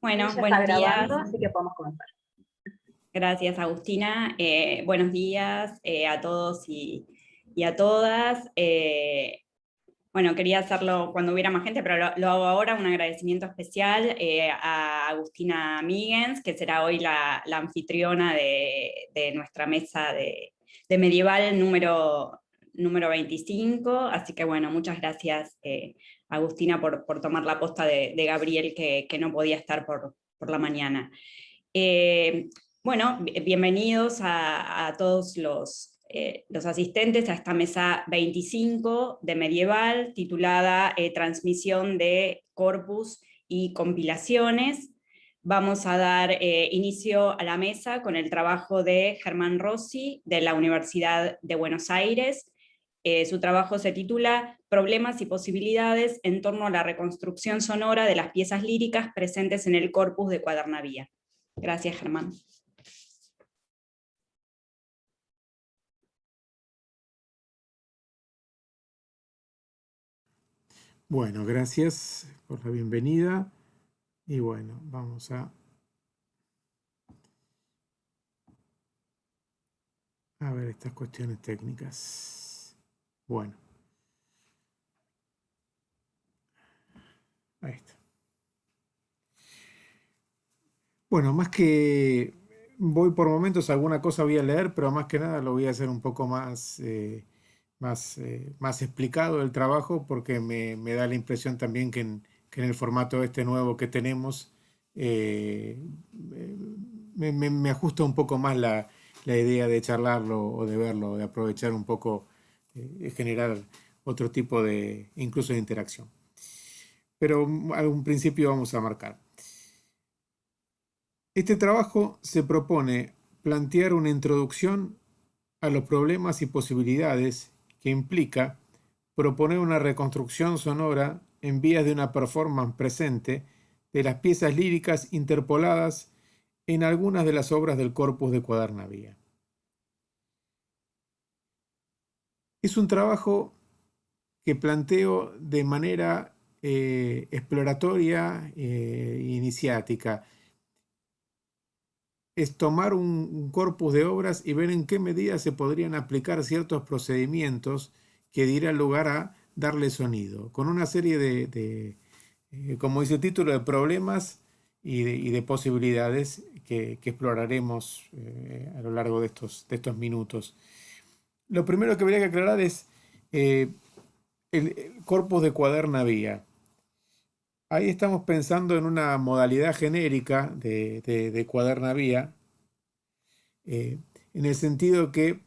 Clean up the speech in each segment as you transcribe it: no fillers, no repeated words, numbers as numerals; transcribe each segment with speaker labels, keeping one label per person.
Speaker 1: Bueno,
Speaker 2: Ya está
Speaker 1: buenos días.
Speaker 2: grabando, así que podemos comenzar.
Speaker 1: Gracias, Agustina. Buenos días a todos y a todas. Bueno, quería hacerlo cuando hubiera más gente, pero lo hago ahora. Un agradecimiento especial a Agustina Míguez, que será hoy la anfitriona de nuestra mesa de medieval número 25. Así que bueno, muchas gracias, Agustina, por tomar la posta de Gabriel, que no podía estar por la mañana. Eh, bueno, bienvenidos a todos los asistentes a esta mesa 25 de Medieval, titulada Transmisión de Corpus y Compilaciones. Vamos a dar inicio a la mesa con el trabajo de Germán Rossi, de la Universidad de Buenos Aires. Su trabajo se titula Problemas y posibilidades en torno a la reconstrucción sonora de las piezas líricas presentes en el corpus de Cuadernavía. Gracias, Germán.
Speaker 3: Bueno, gracias por la bienvenida. Y bueno, vamos a ver estas cuestiones técnicas. Bueno, ahí está. Bueno, más que voy por momentos, alguna cosa voy a leer, pero más que nada lo voy a hacer un poco más explicado el trabajo, porque me da la impresión también que en el formato este nuevo que tenemos eh, me ajusta un poco más la idea de charlarlo o de verlo, de aprovechar un poco, generar otro tipo de, incluso de interacción. Pero a un principio vamos a marcar. Este trabajo se propone plantear una introducción a los problemas y posibilidades que implica proponer una reconstrucción sonora en vías de una performance presente de las piezas líricas interpoladas en algunas de las obras del corpus de Cuadernavía. Es un trabajo que planteo de manera exploratoria e iniciática. Es tomar un corpus de obras y ver en qué medida se podrían aplicar ciertos procedimientos que dieran lugar a darle sonido, con una serie como dice el título, de problemas y de posibilidades que exploraremos a lo largo de estos minutos. Lo primero que habría que aclarar es el corpus de Cuadernavía. Ahí estamos pensando en una modalidad genérica de Cuadernavía, en el sentido que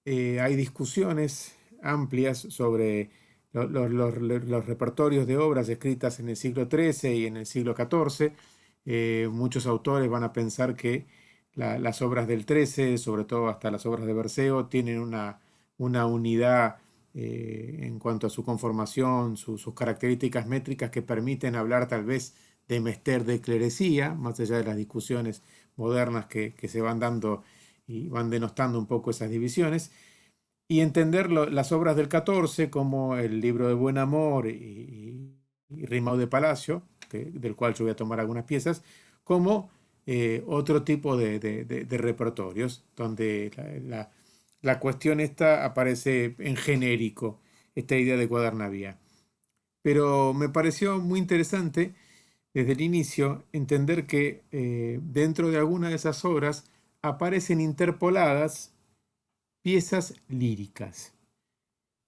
Speaker 3: hay discusiones amplias sobre los repertorios de obras escritas en el siglo XIII y en el siglo XIV. Muchos autores van a pensar que las obras del XIII, sobre todo hasta las obras de Berceo, tienen una unidad en cuanto a su conformación, sus características métricas que permiten hablar tal vez de mester de clerecía, más allá de las discusiones modernas que se van dando y van denostando un poco esas divisiones, y entender las obras del XIV como el libro de Buen Amor y Rimao de Palacio, del cual yo voy a tomar algunas piezas, como otro tipo de repertorios, donde la cuestión esta aparece en genérico, esta idea de Cuadernavía. Pero me pareció muy interesante desde el inicio entender que dentro de alguna de esas obras aparecen interpoladas piezas líricas,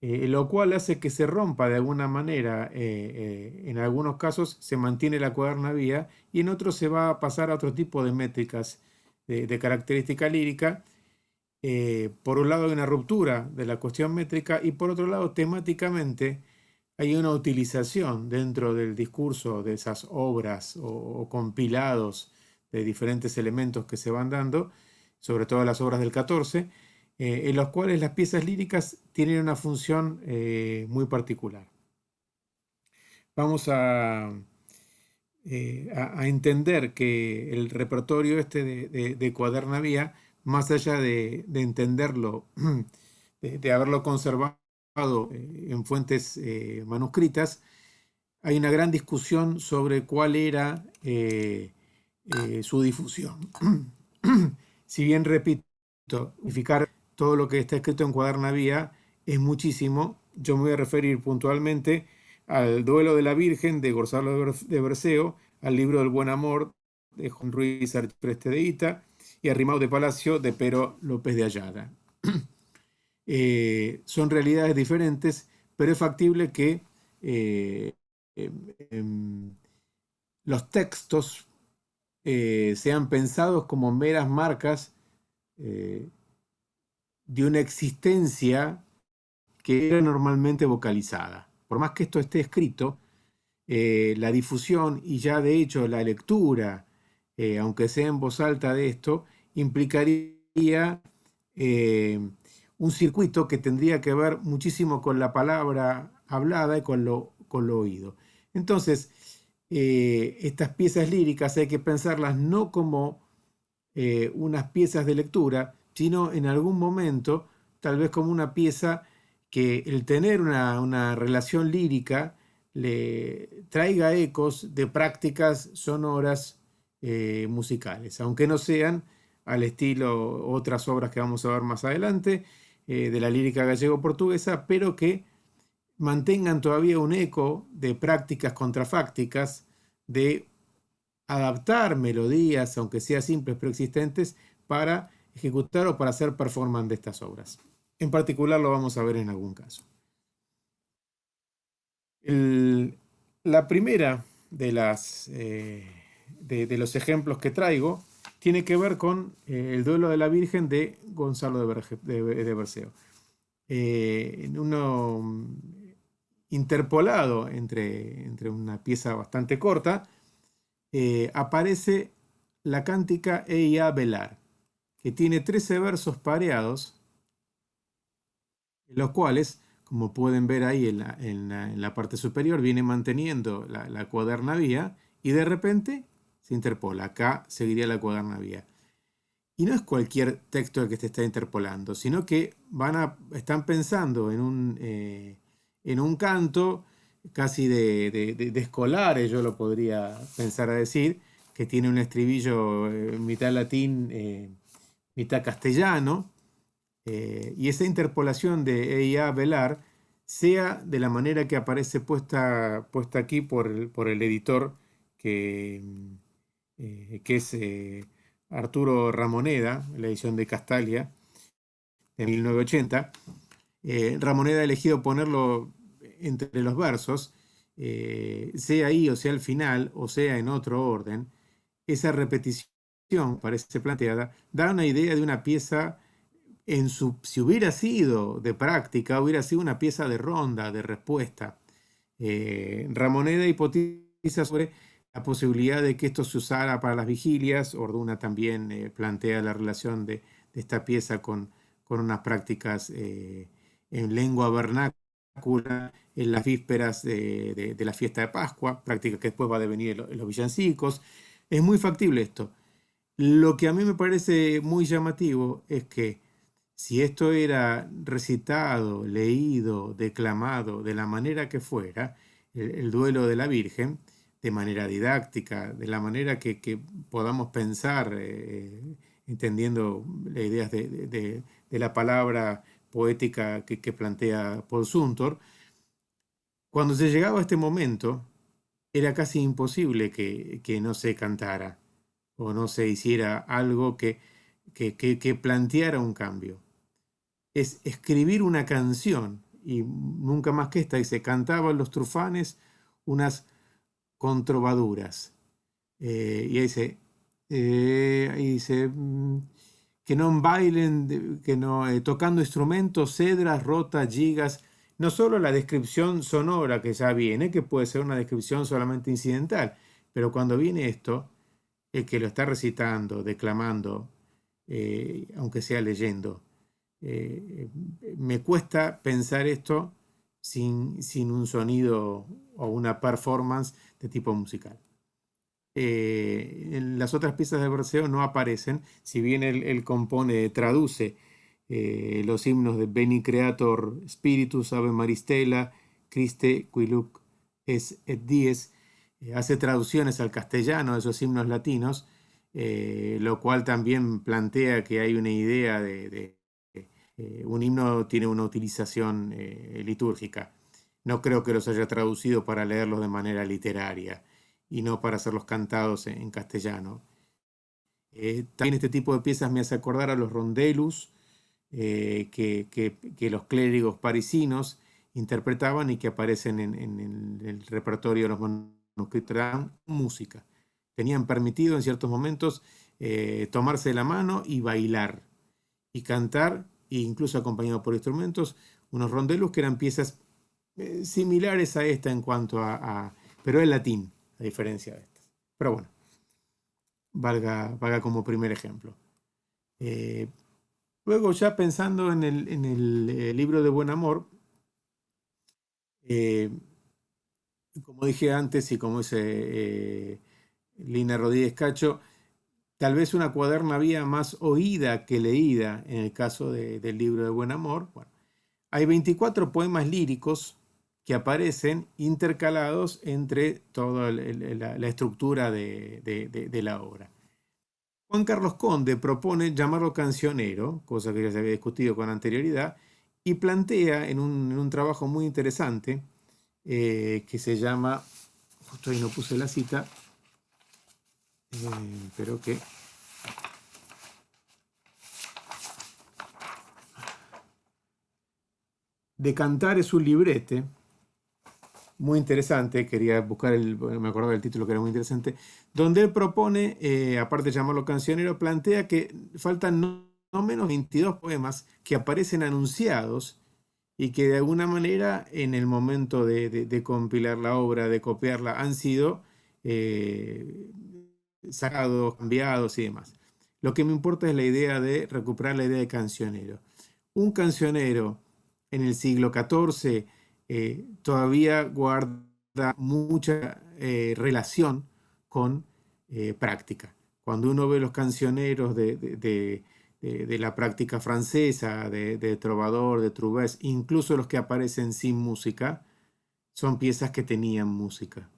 Speaker 3: lo cual hace que se rompa de alguna manera, en algunos casos se mantiene la cuadernavía y en otros se va a pasar a otro tipo de métricas de característica lírica. Por un lado hay una ruptura de la cuestión métrica y por otro lado temáticamente hay una utilización dentro del discurso de esas obras o compilados de diferentes elementos que se van dando, sobre todo las obras del XIV, en los cuales las piezas líricas tienen una función muy particular. Vamos a entender que el repertorio este de Cuadernavía, más allá de entenderlo, de haberlo conservado en fuentes manuscritas, hay una gran discusión sobre cuál era su difusión. Si bien, repito, unificar todo lo que está escrito en Cuaderna Vía es muchísimo, yo me voy a referir puntualmente al Duelo de la Virgen de Gonzalo de Berceo, al Libro del Buen Amor de Juan Ruiz Archipreste de Ita y Arrimao de Palacio de Pero López de Ayala. Son realidades diferentes, pero es factible que eh, em, los textos sean pensados como meras marcas eh, de una existencia que era normalmente vocalizada. Por más que esto esté escrito, la difusión y ya de hecho la lectura, aunque sea en voz alta de esto, implicaría un circuito que tendría que ver muchísimo con la palabra hablada y con lo oído. Entonces, estas piezas líricas hay que pensarlas no como unas piezas de lectura, sino en algún momento, tal vez como una pieza que el tener una relación lírica le traiga ecos de prácticas sonoras musicales, aunque no sean al estilo otras obras que vamos a ver más adelante de la lírica gallego-portuguesa, pero que mantengan todavía un eco de prácticas contrafácticas, de adaptar melodías, aunque sean simples pero existentes, para ejecutar o para hacer performance de estas obras. En particular lo vamos a ver en algún caso. La primera de, de los ejemplos que traigo tiene que ver con el Duelo de la Virgen de Gonzalo de Berceo. Uno interpolado entre una pieza bastante corta, aparece la cántica Eia Velar, que tiene 13 versos pareados, en los cuales, como pueden ver ahí en la parte superior, viene manteniendo la cuaderna vía y de repente se interpola. Acá seguiría la cuaderna vía. Y no es cualquier texto el que se está interpolando, sino que están pensando en un canto casi de escolares, yo lo podría pensar a decir, que tiene un estribillo mitad latín, mitad castellano, y esa interpolación de Eia velar sea de la manera que aparece puesta aquí por el editor que es Arturo Ramoneda, la edición de Castalia de 1980. Ramoneda ha elegido ponerlo entre los versos, sea ahí o sea al final o sea en otro orden. Esa repetición, parece planteada, da una idea de una pieza si hubiera sido de práctica, hubiera sido una pieza de ronda, de respuesta. Ramoneda hipotiza sobre la posibilidad de que esto se usara para las vigilias. Orduna también plantea la relación de esta pieza con unas prácticas en lengua vernácula en las vísperas de la fiesta de Pascua, práctica que después va a devenir en los villancicos. Es muy factible esto. Lo que a mí me parece muy llamativo es que si esto era recitado, leído, declamado de la manera que fuera, el duelo de la Virgen, de manera didáctica, de la manera que podamos pensar, entendiendo las ideas de la palabra poética que plantea Paul Suntor, cuando se llegaba a este momento, era casi imposible que no se cantara o no se hiciera algo que planteara un cambio. Es escribir una canción, y nunca más que esta, y se cantaban los trufanes unas controvaduras. Y ahí dice que no bailen, que no, tocando instrumentos, cedras, rotas, gigas. No solo la descripción sonora que ya viene, que puede ser una descripción solamente incidental, pero cuando viene esto, el que lo está recitando, declamando, aunque sea leyendo, eh, me cuesta pensar esto sin un sonido o una performance de tipo musical. En las otras piezas de Berceo no aparecen, si bien él compone, traduce los himnos de Beni Creator Spiritus, Ave Maristela, Christe Quiluc es et dies, hace traducciones al castellano de esos himnos latinos, lo cual también plantea que hay una idea un himno tiene una utilización litúrgica. No creo que los haya traducido para leerlos de manera literaria y no para hacerlos cantados en castellano. También este tipo de piezas me hace acordar a los rondelus que los clérigos parisinos interpretaban y que aparecen en el repertorio de los manuscritos. Eran música. Tenían permitido en ciertos momentos tomarse la mano y bailar y cantar, e incluso acompañado por instrumentos, unos rondelus que eran piezas similares a esta en cuanto pero en latín, a diferencia de estas. Pero bueno, valga como primer ejemplo. Luego, ya pensando en el libro de Buen Amor, eh, como dije antes y como dice Lina Rodríguez Cacho, tal vez una cuaderna vía más oída que leída en el caso del libro de Buen Amor. Bueno, hay 24 poemas líricos que aparecen intercalados entre toda la estructura de la obra. Juan Carlos Conde propone llamarlo cancionero, cosa que ya se había discutido con anterioridad, y plantea en un trabajo muy interesante que se llama, justo ahí no puse la cita, pero que de cantar es un librete, muy interesante, quería buscar me acordaba del título que era muy interesante, donde él propone, aparte de llamarlo cancionero, plantea que faltan no menos 22 poemas que aparecen anunciados y que de alguna manera en el momento de compilar la obra, de copiarla, han sido eh, sacados, cambiados y demás. Lo que me importa es la idea de recuperar la idea de cancionero. Un cancionero en el siglo XIV todavía guarda mucha relación con práctica. Cuando uno ve los cancioneros de la práctica francesa, de Trovador, de Trouvès, incluso los que aparecen sin música, son piezas que tenían música.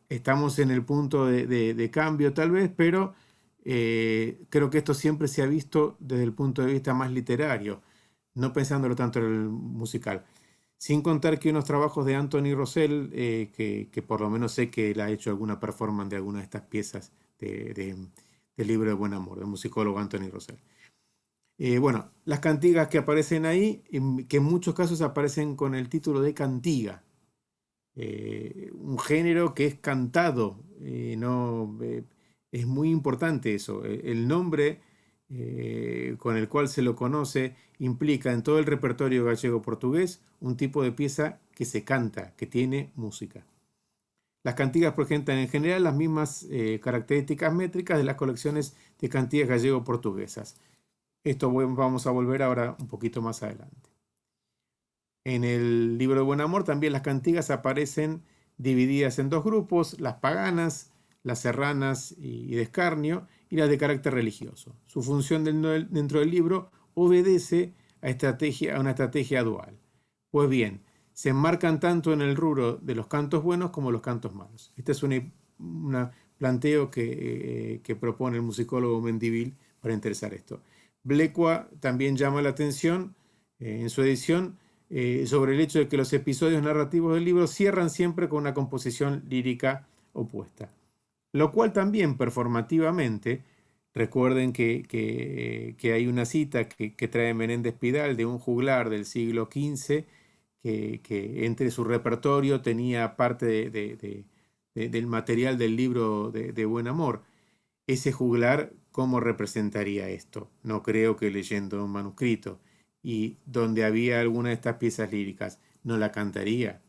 Speaker 3: Estamos en el punto de cambio tal vez, pero creo que esto siempre se ha visto desde el punto de vista más literario, no pensándolo tanto en el musical. Sin contar que unos trabajos de Anthony Rosell, que por lo menos sé que él ha hecho alguna performance de alguna de estas piezas del libro de Buen Amor, del musicólogo Anthony Rosell. Bueno, las cantigas que aparecen ahí, que en muchos casos aparecen con el título de cantiga, un género que es cantado, no, es muy importante eso. El nombre con el cual se lo conoce implica en todo el repertorio gallego-portugués un tipo de pieza que se canta, que tiene música. Las cantigas presentan en general las mismas características métricas de las colecciones de cantigas gallego-portuguesas. Esto vamos a volver ahora un poquito más adelante. En el libro de Buen Amor también las cantigas aparecen divididas en dos grupos, las paganas, las serranas y de escarnio, y las de carácter religioso. Su función dentro del libro obedece a una estrategia dual. Pues bien, se enmarcan tanto en el rubro de los cantos buenos como los cantos malos. Este es un planteo que propone el musicólogo Mendivil para interesar esto. Blecua también llama la atención en su edición sobre el hecho de que los episodios narrativos del libro cierran siempre con una composición lírica opuesta. Lo cual también performativamente, recuerden que hay una cita que trae Menéndez Pidal de un juglar del siglo XV que entre su repertorio tenía parte del material del libro de Buen Amor. Ese juglar, ¿cómo representaría esto? No creo que leyendo un manuscrito y donde había alguna de estas piezas líricas, no la cantaría.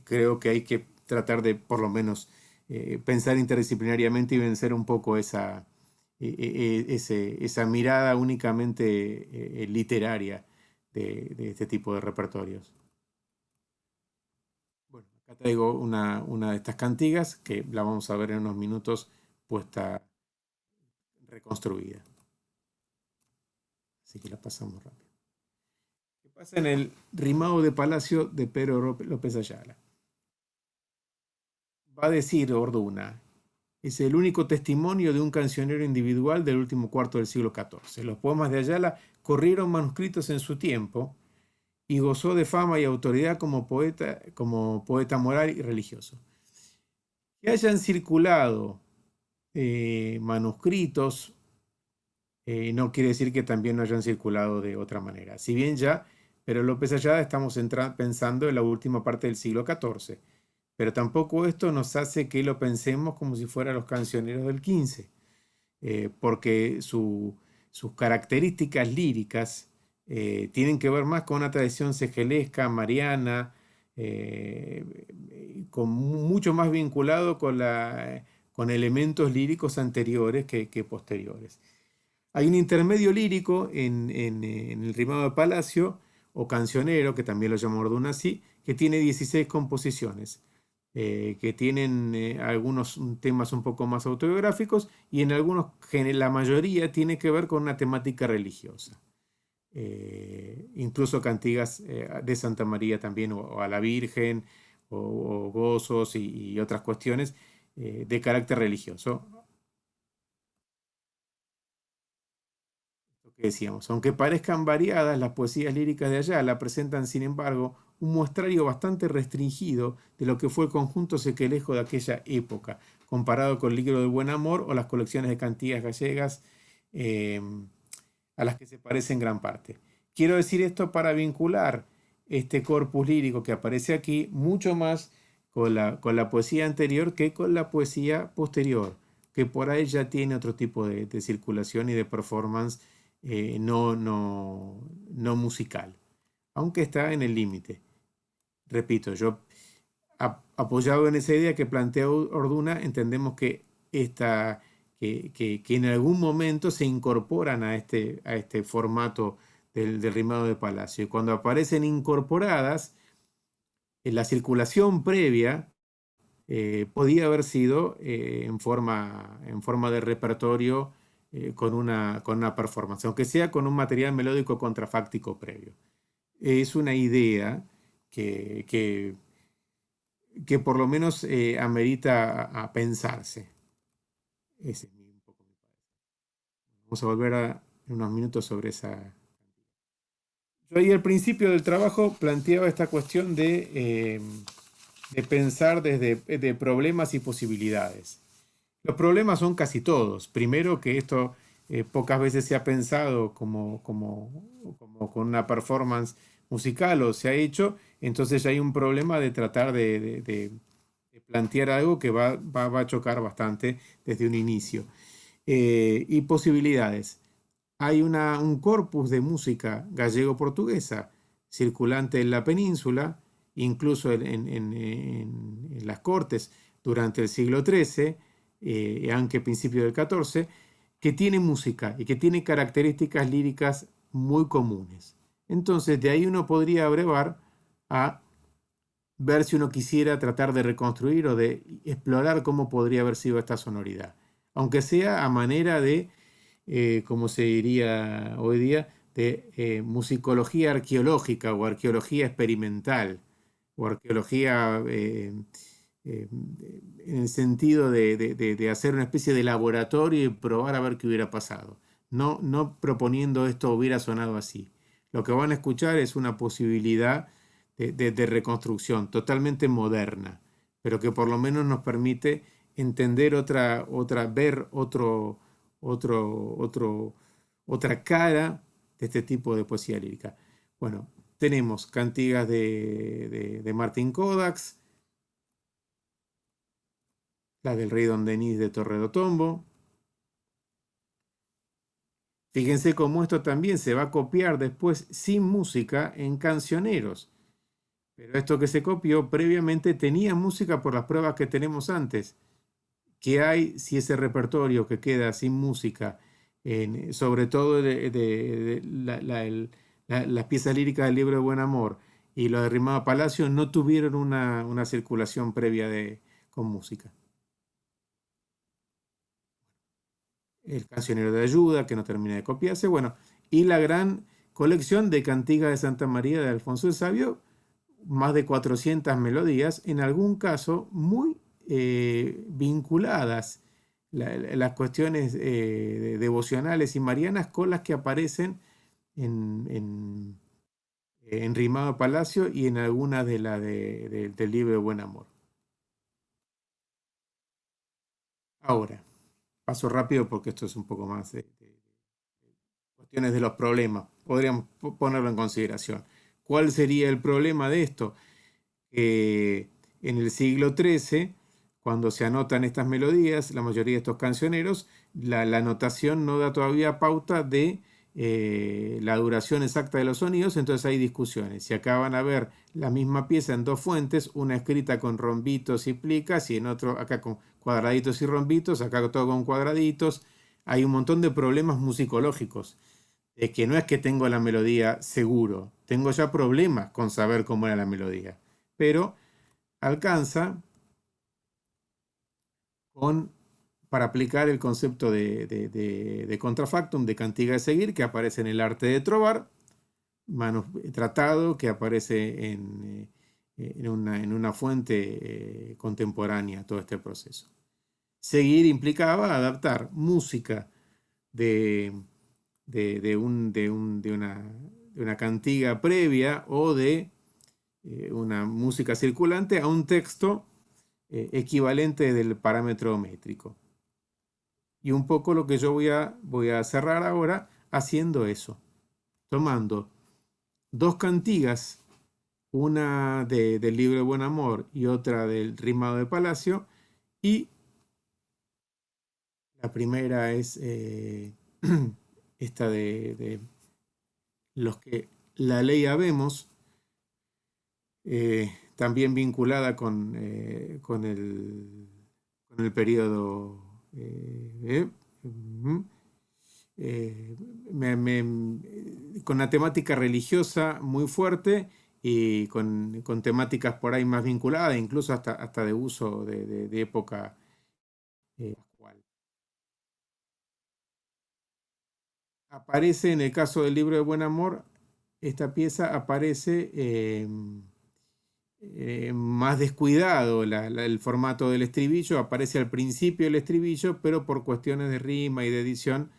Speaker 3: Creo que hay que tratar de, por lo menos, pensar interdisciplinariamente y vencer un poco esa mirada únicamente literaria de este tipo de repertorios. Bueno, acá traigo una de estas cantigas que la vamos a ver en unos minutos puesta reconstruida. Así que la pasamos rápido. ¿Qué pasa en el rimado de Palacio de Pedro López Ayala? Va a decir Orduna: Es el único testimonio de un cancionero individual del último cuarto del siglo XIV. Los poemas de Ayala corrieron manuscritos en su tiempo y gozó de fama y autoridad como poeta moral y religioso. Que hayan circulado manuscritos no quiere decir que también no hayan circulado de otra manera. Si bien ya, pero López Ayala estamos pensando en la última parte del siglo XIV, pero tampoco esto nos hace que lo pensemos como si fueran los cancioneros del XV, porque sus características líricas tienen que ver más con una tradición segelesca, mariana, mucho más vinculado con elementos líricos anteriores que posteriores. Hay un intermedio lírico en el rimado de Palacio, o cancionero, que también lo llama Orduna así, que tiene 16 composiciones, que tienen algunos temas un poco más autobiográficos y en algunos, la mayoría, tiene que ver con una temática religiosa. Incluso cantigas de Santa María también, o a la Virgen, o gozos y otras cuestiones de carácter religioso. Que decíamos, aunque parezcan variadas, las poesías líricas de Ayala presentan, sin embargo, un muestrario bastante restringido de lo que fue el conjunto sequelejo de aquella época, comparado con el Libro del Buen Amor o las colecciones de cantigas gallegas a las que se parece en gran parte. Quiero decir esto para vincular este corpus lírico que aparece aquí mucho más con la poesía anterior que con la poesía posterior, que por ahí ya tiene otro tipo de circulación y de performance no musical, aunque está en el límite. Repito, yo apoyado en esa idea que plantea Orduna, entendemos que en algún momento se incorporan a este formato del rimado de Palacio. Y cuando aparecen incorporadas, en la circulación previa podía haber sido en forma de repertorio con una performance, aunque sea con un material melódico contrafáctico previo. Es una idea que por lo menos amerita a pensarse. Ese es un poco mi parecer. Vamos a volver en unos minutos sobre esa. Yo ahí al principio del trabajo planteaba esta cuestión de pensar desde de problemas y posibilidades. Los problemas son casi todos. Primero que esto pocas veces se ha pensado como con una performance musical o se ha hecho, entonces ya hay un problema de tratar de plantear algo que va a chocar bastante desde un inicio. Y posibilidades. Hay un corpus de música gallego-portuguesa circulante en la península, incluso en las Cortes durante el siglo XIII, aunque principio del XIV, que tiene música y que tiene características líricas muy comunes. Entonces, de ahí uno podría abrevar a ver si uno quisiera tratar de reconstruir o de explorar cómo podría haber sido esta sonoridad, aunque sea a manera de, como se diría hoy día, de musicología arqueológica o arqueología experimental o arqueología en el sentido de hacer una especie de laboratorio y probar a ver qué hubiera pasado. No proponiendo esto hubiera sonado así. Lo que van a escuchar es una posibilidad de reconstrucción totalmente moderna, pero que por lo menos nos permite entender ver otra cara de este tipo de poesía lírica. Bueno, tenemos cantigas de Martín Codax, la del rey Don Denis de Torredotombo. Fíjense cómo esto también se va a copiar después sin música en cancioneros. Pero esto que se copió previamente tenía música por las pruebas que tenemos antes. ¿Qué hay si ese repertorio que queda sin música, sobre todo las piezas líricas del libro de Buen Amor y lo de Rimado Palacio, no tuvieron una circulación previa con música? El cancionero de ayuda, que no termina de copiarse, bueno, y la gran colección de cantigas de Santa María de Alfonso el Sabio, más de 400 melodías, en algún caso muy vinculadas las cuestiones devocionales y marianas con las que aparecen en Rimado Palacio y en algunas del libro de Buen Amor. Ahora, paso rápido porque esto es un poco más de cuestiones de los problemas. Podríamos ponerlo en consideración. ¿Cuál sería el problema de esto? En el siglo XIII, cuando se anotan estas melodías, la mayoría de estos cancioneros, la notación no da todavía pauta de la duración exacta de los sonidos, entonces hay discusiones. Si acá van a ver la misma pieza en dos fuentes, una escrita con rombitos y plicas y en otro acá con cuadraditos y rombitos, acá todo con cuadraditos, hay un montón de problemas musicológicos. Es que no es que tengo la melodía seguro, tengo ya problemas con saber cómo era la melodía. Pero alcanza con, para aplicar el concepto de contrafactum, de cantiga de seguir, que aparece en el arte de trovar, tratado que aparece en una fuente contemporánea, todo este proceso. Seguir implicaba adaptar música de, de una cantiga previa o de una música circulante a un texto equivalente del parámetro métrico. Y un poco lo que yo voy a cerrar ahora haciendo eso, tomando dos cantigas, una del libro de Buen Amor y otra del Rimado de Palacio, y la primera es esta de los que la ley habemos, también vinculada con el periodo ujú, eh, con una temática religiosa muy fuerte y con temáticas por ahí más vinculadas, incluso hasta de uso de época actual. Aparece en el caso del libro de Buen Amor, esta pieza aparece más descuidado el formato del estribillo, aparece al principio el estribillo, pero por cuestiones de rima y de edición,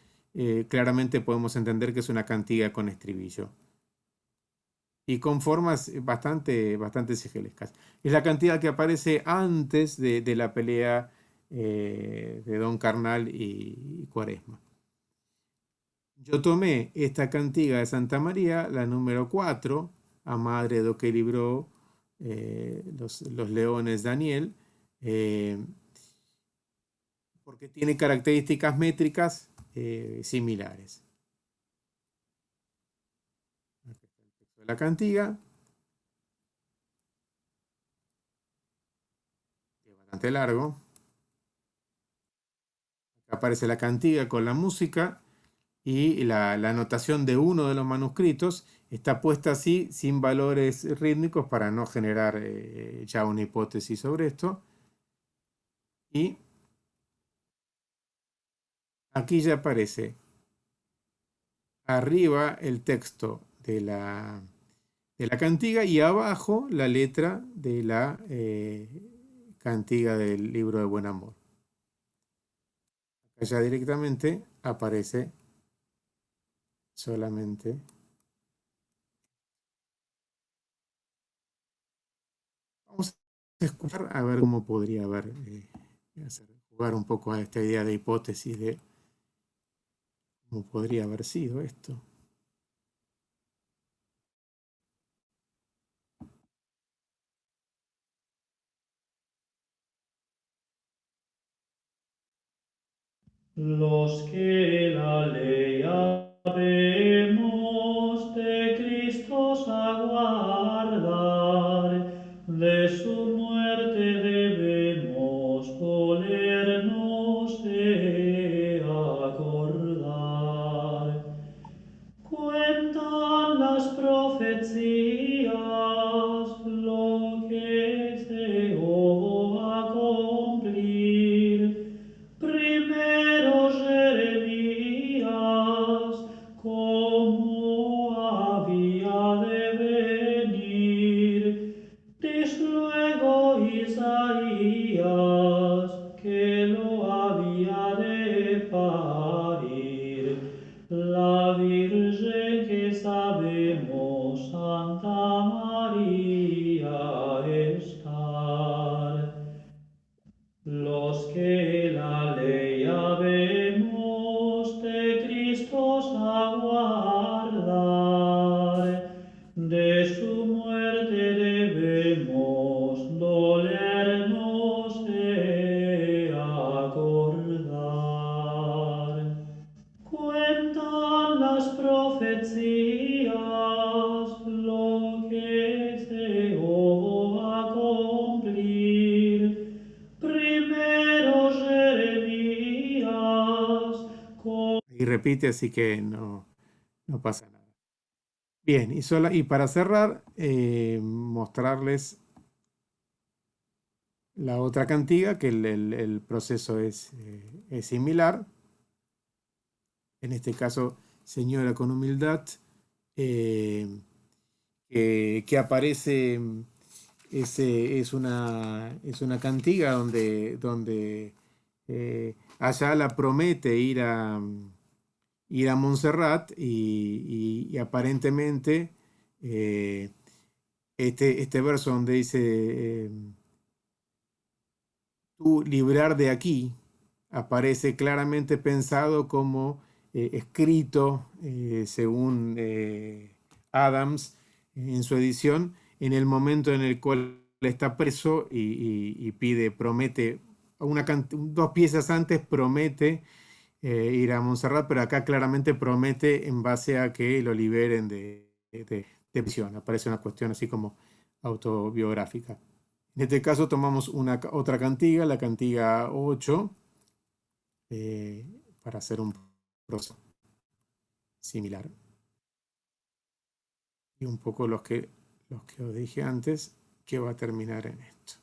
Speaker 3: claramente podemos entender que es una cantiga con estribillo y con formas bastante sigelescas. Es la cantiga que aparece antes de la pelea de Don Carnal y Cuaresma. Yo tomé esta cantiga de Santa María, la número 4, a madre do que libró los leones Daniel, eh, porque tiene características métricas similares. Aquí está el texto de la cantiga, que es bastante largo. Acá aparece la cantiga con la música y la anotación de uno de los manuscritos está puesta así, sin valores rítmicos, para no generar ya una hipótesis sobre esto. Y aquí ya aparece arriba el texto de la cantiga y abajo la letra de la cantiga del libro de Buen Amor. Acá ya directamente aparece solamente. Vamos a escuchar a ver cómo podría haber, jugar un poco a esta idea de hipótesis de cómo podría haber sido esto.
Speaker 2: Los que la ley habemos de Cristo aguardar, de su muerte debemos ponernos de acordar. Cuentan las profecías lo que se hubo a cumplir. Primero Jeremías Virgen que sabemos Santa María estar. Los que la ley habemos de Cristo aguardar, de su muerte debemos dolernos e acordar. Cuentan las profecías lo que se va a cumplir. Primero Jeremías.
Speaker 3: Y repite, así que no pasa nada. Bien, y para cerrar, mostrarles la otra cantiga, que el proceso es similar. En este caso, Señora con humildad, que aparece, es una cantiga donde Ayala promete ir a Montserrat y aparentemente este verso donde dice tú librar de aquí, aparece claramente pensado como escrito según Adams en su edición en el momento en el cual está preso y promete, dos piezas antes promete ir a Montserrat, pero acá claramente promete en base a que lo liberen de prisión. Aparece una cuestión así como autobiográfica. En este caso tomamos otra cantiga, la cantiga 8, para hacer un proceso similar. Y un poco los que os dije antes, que va a terminar en esto.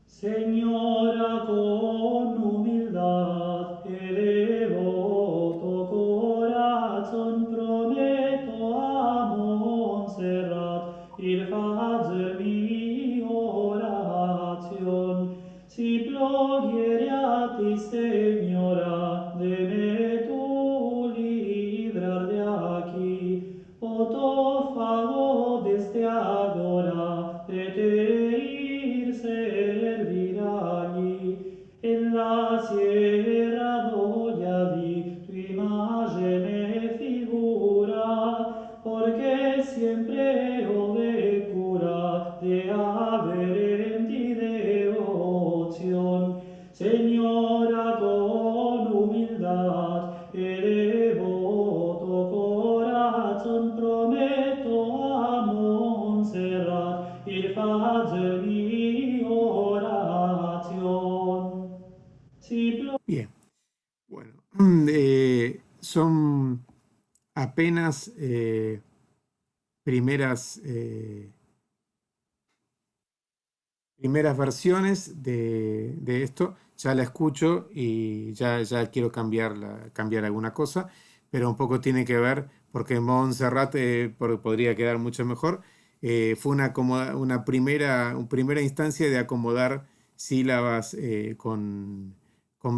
Speaker 2: Señora, con humildad elevo tu corazón, prometo a Montserrat ir fazer mi oración. Si plugiere a ti, Señora, deme tu librar de aquí, o to fago desde agora, de te ir servir allí. En la sierra doya di tu imagen me figura, porque siempre de cura de haber en ti devoción. Señora, con humildad elevo tu corazón, prometo a Montserrat ir fazer mi oración.
Speaker 3: Bien, bueno, son apenas primeras versiones de esto. Ya la escucho y ya quiero cambiar alguna cosa, pero un poco tiene que ver, porque Montserrat podría quedar mucho mejor. Fue una primera instancia de acomodar sílabas con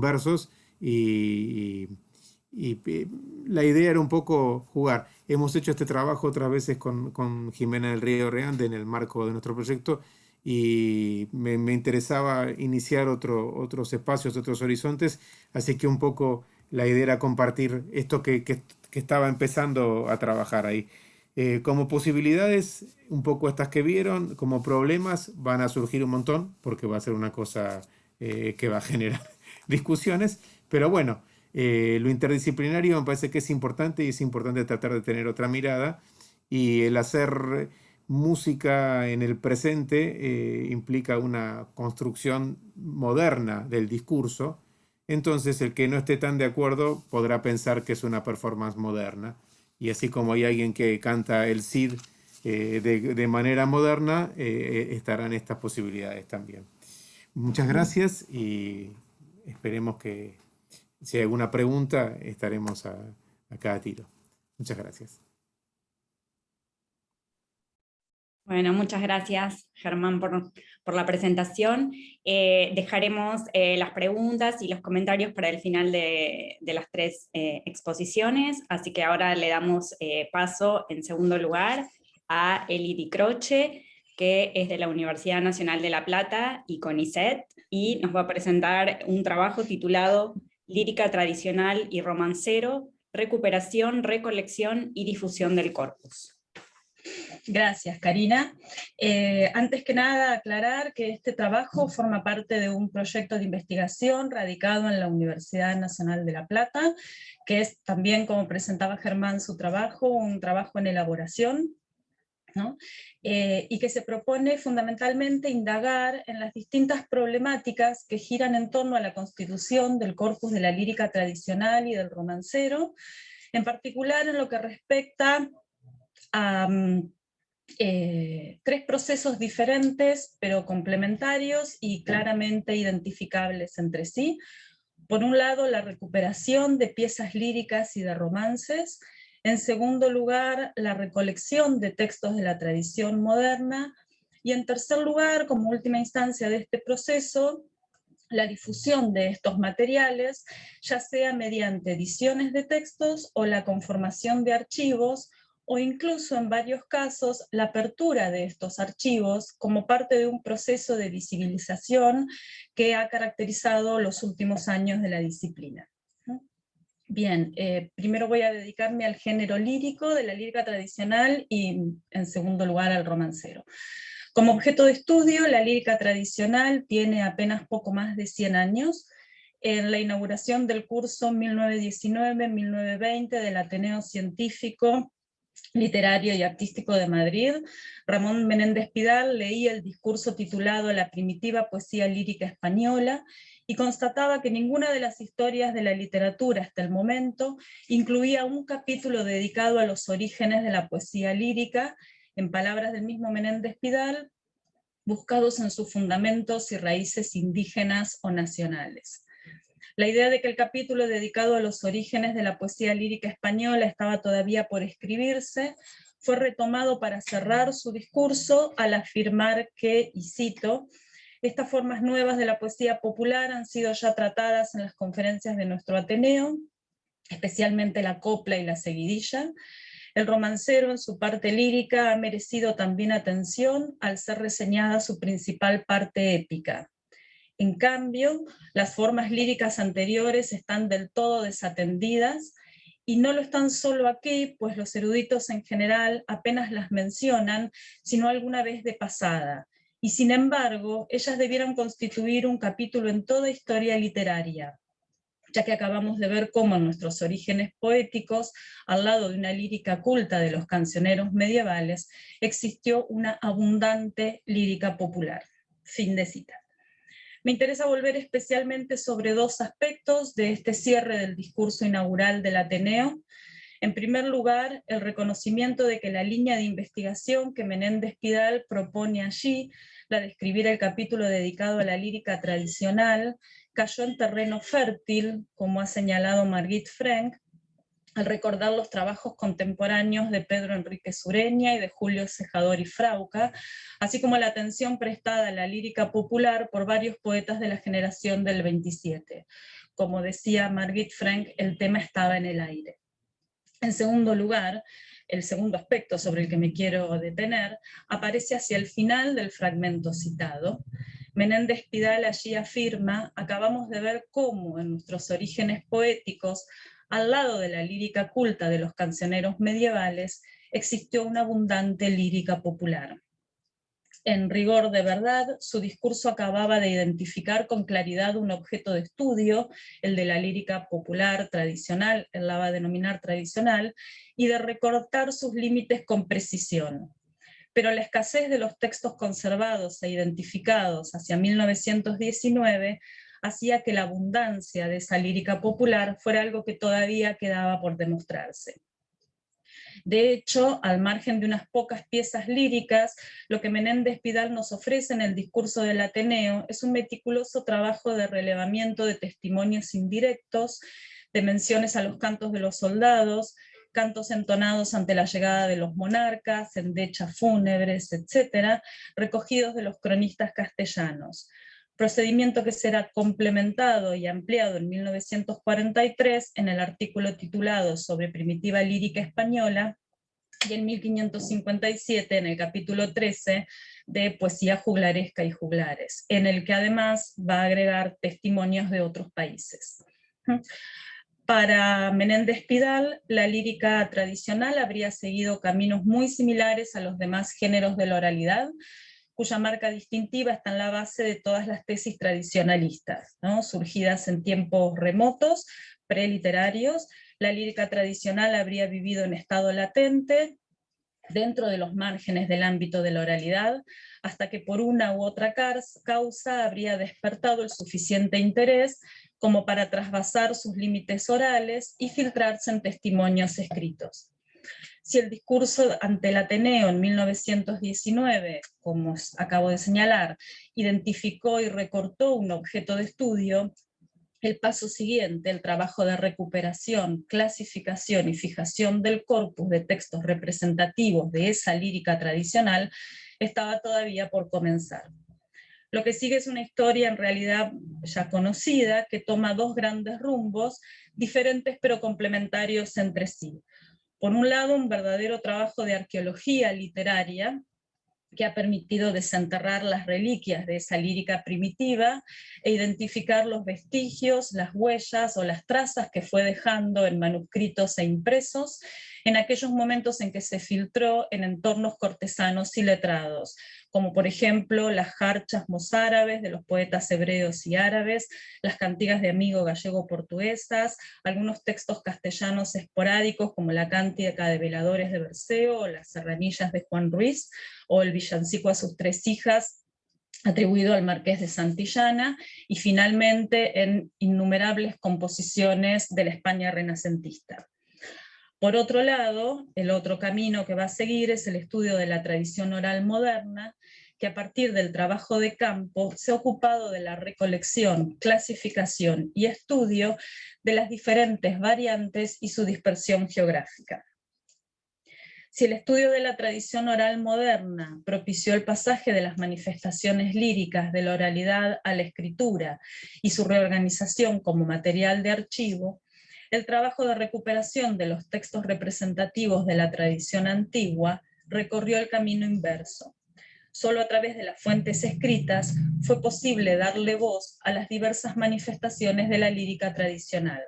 Speaker 3: versos y la idea era un poco jugar. Hemos hecho este trabajo otras veces con Jimena del Río Reande en el marco de nuestro proyecto y me interesaba iniciar otros espacios, otros horizontes, así que un poco la idea era compartir esto que estaba empezando a trabajar ahí. Como posibilidades, un poco estas que vieron, como problemas van a surgir un montón, porque va a ser una cosa que va a generar discusiones, pero bueno, lo interdisciplinario me parece que es importante y es importante tratar de tener otra mirada y el hacer música en el presente implica una construcción moderna del discurso, entonces el que no esté tan de acuerdo podrá pensar que es una performance moderna. Y así como hay alguien que canta el Cid de manera moderna, estarán estas posibilidades también. Muchas gracias y esperemos que si hay alguna pregunta estaremos a cada tiro. Muchas gracias.
Speaker 1: Bueno, muchas gracias, Germán, por la presentación. Dejaremos las preguntas y los comentarios para el final de las tres exposiciones, así que ahora le damos paso, en segundo lugar, a Eli Di Croce, que es de la Universidad Nacional de La Plata y CONICET, y nos va a presentar un trabajo titulado Lírica tradicional y romancero, recuperación, recolección y difusión del corpus.
Speaker 4: Gracias, Karina. Antes que nada, aclarar que este trabajo forma parte de un proyecto de investigación radicado en la Universidad Nacional de La Plata, que es también, como presentaba Germán su trabajo, un trabajo en elaboración, ¿no? Y que se propone fundamentalmente indagar en las distintas problemáticas que giran en torno a la constitución del corpus de la lírica tradicional y del romancero, en particular en lo que respecta a tres procesos diferentes, pero complementarios y claramente identificables entre sí. Por un lado, la recuperación de piezas líricas y de romances. En segundo lugar, la recolección de textos de la tradición moderna. Y en tercer lugar, como última instancia de este proceso, la difusión de estos materiales, ya sea mediante ediciones de textos o la conformación de archivos, o incluso en varios casos la apertura de estos archivos como parte de un proceso de visibilización que ha caracterizado los últimos años de la disciplina. Bien, primero voy a dedicarme al género lírico de la lírica tradicional y en segundo lugar al romancero. Como objeto de estudio, la lírica tradicional tiene apenas poco más de 100 años. En la inauguración del curso 1919-1920 del Ateneo Científico, Literario y Artístico de Madrid, Ramón Menéndez Pidal leía el discurso titulado La primitiva poesía lírica española y constataba que ninguna de las historias de la literatura hasta el momento incluía un capítulo dedicado a los orígenes de la poesía lírica, en palabras del mismo Menéndez Pidal, buscados en sus fundamentos y raíces indígenas o nacionales. La idea de que el capítulo dedicado a los orígenes de la poesía lírica española estaba todavía por escribirse fue retomado para cerrar su discurso al afirmar que, y cito, estas formas nuevas de la poesía popular han sido ya tratadas en las conferencias de nuestro Ateneo, especialmente la copla y la seguidilla. El romancero en su parte lírica ha merecido también atención al ser reseñada su principal parte épica. En cambio, las formas líricas anteriores están del todo desatendidas, y no lo están solo aquí, pues los eruditos en general apenas las mencionan, sino alguna vez de pasada, y sin embargo, ellas debieran constituir un capítulo en toda historia literaria, ya que acabamos de ver cómo en nuestros orígenes poéticos, al lado de una lírica culta de los cancioneros medievales, existió una abundante lírica popular. Fin de cita. Me interesa volver especialmente sobre dos aspectos de este cierre del discurso inaugural del Ateneo. En primer lugar, el reconocimiento de que la línea de investigación que Menéndez Pidal propone allí, la de escribir el capítulo dedicado a la lírica tradicional, cayó en terreno fértil, como ha señalado Margit Frank, al recordar los trabajos contemporáneos de Pedro Enrique Sureña y de Julio Cejador y Frauca, así como la atención prestada a la lírica popular por varios poetas de la generación del 27. Como decía Margit Frank, el tema estaba en el aire. En segundo lugar, el segundo aspecto sobre el que me quiero detener aparece hacia el final del fragmento citado. Menéndez Pidal allí afirma: acabamos de ver cómo en nuestros orígenes poéticos, al lado de la lírica culta de los cancioneros medievales, existió una abundante lírica popular. En rigor de verdad, su discurso acababa de identificar con claridad un objeto de estudio, el de la lírica popular tradicional, él la va a denominar tradicional, y de recortar sus límites con precisión. Pero la escasez de los textos conservados e identificados hacia 1919 hacía que la abundancia de esa lírica popular fuera algo que todavía quedaba por demostrarse. De hecho, al margen de unas pocas piezas líricas, lo que Menéndez Pidal nos ofrece en el discurso del Ateneo es un meticuloso trabajo de relevamiento de testimonios indirectos, de menciones a los cantos de los soldados, cantos entonados ante la llegada de los monarcas, endechas fúnebres, etc., recogidos de los cronistas castellanos. Procedimiento que será complementado y ampliado en 1943 en el artículo titulado Sobre primitiva lírica española, y en 1557 en el capítulo 13 de Poesía juglaresca y juglares, en el que además va a agregar testimonios de otros países. Para Menéndez Pidal, la lírica tradicional habría seguido caminos muy similares a los demás géneros de la oralidad, cuya marca distintiva está en la base de todas las tesis tradicionalistas, ¿no? Surgidas en tiempos remotos, preliterarios. La lírica tradicional habría vivido en estado latente, dentro de los márgenes del ámbito de la oralidad, hasta que por una u otra causa habría despertado el suficiente interés como para trasvasar sus límites orales y filtrarse en testimonios escritos. Si el discurso ante el Ateneo en 1919, como acabo de señalar, identificó y recortó un objeto de estudio, el paso siguiente, el trabajo de recuperación, clasificación y fijación del corpus de textos representativos de esa lírica tradicional, estaba todavía por comenzar. Lo que sigue es una historia en realidad ya conocida, que toma dos grandes rumbos, diferentes pero complementarios entre sí. Por un lado, un verdadero trabajo de arqueología literaria, que ha permitido desenterrar las reliquias de esa lírica primitiva e identificar los vestigios, las huellas o las trazas que fue dejando en manuscritos e impresos en aquellos momentos en que se filtró en entornos cortesanos y letrados, como por ejemplo las jarchas mozárabes de los poetas hebreos y árabes, las cantigas de amigo gallego-portuguesas, algunos textos castellanos esporádicos como la cántica de veladores de Berceo o las serranillas de Juan Ruiz, o el villancico a sus tres hijas, atribuido al marqués de Santillana, y finalmente en innumerables composiciones de la España renacentista. Por otro lado, el otro camino que va a seguir es el estudio de la tradición oral moderna, que a partir del trabajo de campo se ha ocupado de la recolección, clasificación y estudio de las diferentes variantes y su dispersión geográfica. Si el estudio de la tradición oral moderna propició el pasaje de las manifestaciones líricas de la oralidad a la escritura y su reorganización como material de archivo, el trabajo de recuperación de los textos representativos de la tradición antigua recorrió el camino inverso. Solo a través de las fuentes escritas fue posible darle voz a las diversas manifestaciones de la lírica tradicional.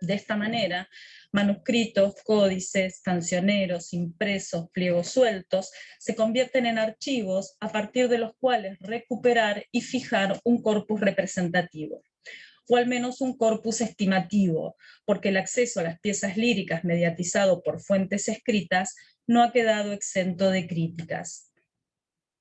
Speaker 4: De esta manera, manuscritos, códices, cancioneros, impresos, pliegos sueltos, se convierten en archivos a partir de los cuales recuperar y fijar un corpus representativo, o al menos un corpus estimativo, porque el acceso a las piezas líricas mediatizado por fuentes escritas no ha quedado exento de críticas.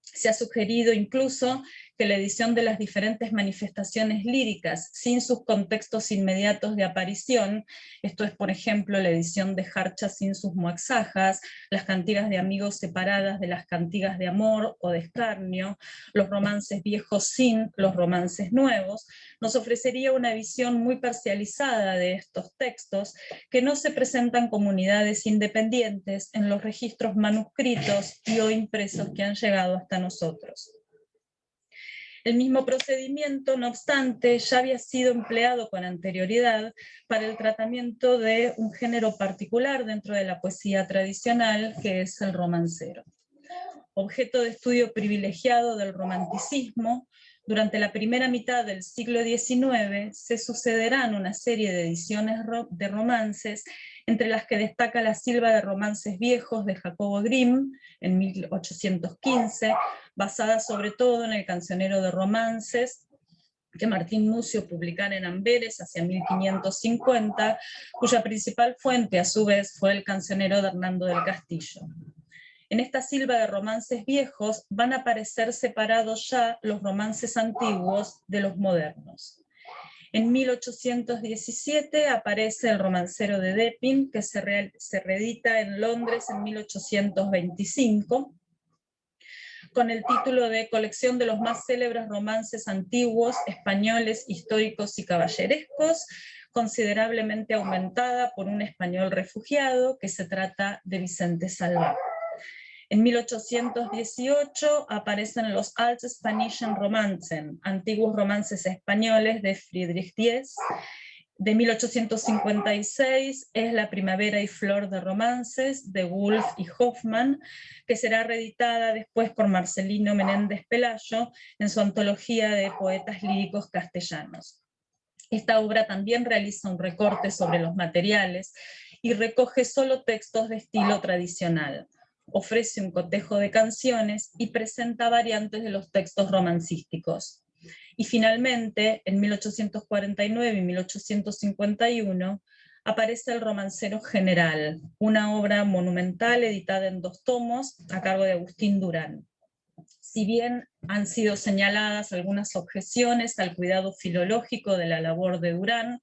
Speaker 4: Se ha sugerido incluso que la edición de las diferentes manifestaciones líricas sin sus contextos inmediatos de aparición, esto es por ejemplo la edición de jarchas sin sus muaxajas, las cantigas de amigos separadas de las cantigas de amor o de escarnio, los romances viejos sin los romances nuevos, nos ofrecería una visión muy parcializada de estos textos que no se presentan como unidades independientes en los registros manuscritos y o impresos que han llegado hasta nosotros. El mismo procedimiento, no obstante, ya había sido empleado con anterioridad para el tratamiento de un género particular dentro de la poesía tradicional, que es el romancero. Objeto de estudio privilegiado del romanticismo, durante la primera mitad del siglo XIX se sucederán una serie de ediciones de romances, entre las que destaca la Silva de romances viejos de Jacobo Grimm, en 1815, basada sobre todo en el cancionero de romances que Martín Mucio publicara en Amberes hacia 1550, cuya principal fuente a su vez fue el cancionero de Hernando del Castillo. En esta silva de romances viejos van a aparecer separados ya los romances antiguos de los modernos. En 1817 aparece el romancero de Depin, que se reedita en Londres en 1825, con el título de Colección de los más célebres romances antiguos, españoles, históricos y caballerescos, considerablemente aumentada por un español refugiado, que se trata de Vicente Salvat. En 1818 aparecen los Altspanischen Romanzen, antiguos romances españoles de Friedrich Diez. De 1856 es La primavera y flor de romances de Woolf y Hoffmann, que será reeditada después por Marcelino Menéndez Pelayo en su antología de poetas líricos castellanos. Esta obra también realiza un recorte sobre los materiales y recoge solo textos de estilo tradicional. Ofrece un cotejo de canciones y presenta variantes de los textos romancísticos. Y finalmente, en 1849 y 1851, aparece El romancero general, una obra monumental editada en 2 tomos a cargo de Agustín Durán. Si bien han sido señaladas algunas objeciones al cuidado filológico de la labor de Durán,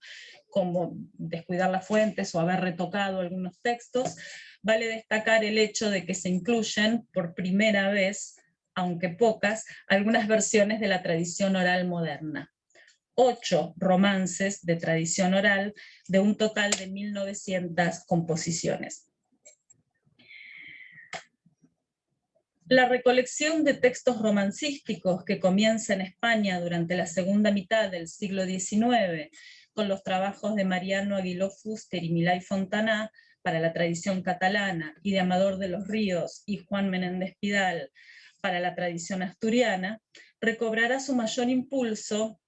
Speaker 4: como descuidar las fuentes o haber retocado algunos textos, vale destacar el hecho de que se incluyen por primera vez, aunque pocas, algunas versiones de la tradición oral moderna. 8 romances de tradición oral de un total de 1900 composiciones. La recolección de textos romancísticos que comienza en España durante la segunda mitad del siglo XIX, con los trabajos de Mariano Aguiló Fuster y Milay Fontaná para la tradición catalana, y de Amador de los Ríos y Juan Menéndez Pidal para la tradición asturiana, cobrará un mayor impulso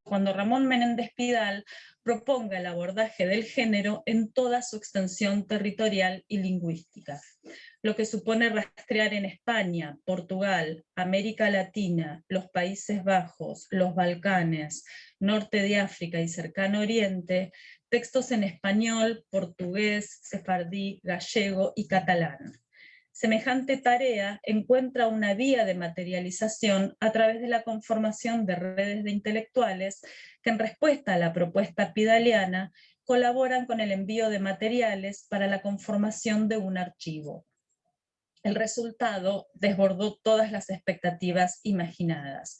Speaker 4: cuando Ramón Menéndez Pidal proponga el abordaje del género en toda su extensión territorial y lingüística, lo que supone rastrear en España, Portugal, América Latina, los Países Bajos, los Balcanes, norte de África y cercano Oriente, textos en español, portugués, sefardí, gallego y catalán. Semejante tarea encuentra una vía de materialización a través de la conformación de redes de intelectuales que, en respuesta a la propuesta pidaliana, colaboran con el envío de materiales para la conformación de un archivo. El resultado desbordó todas las expectativas imaginadas.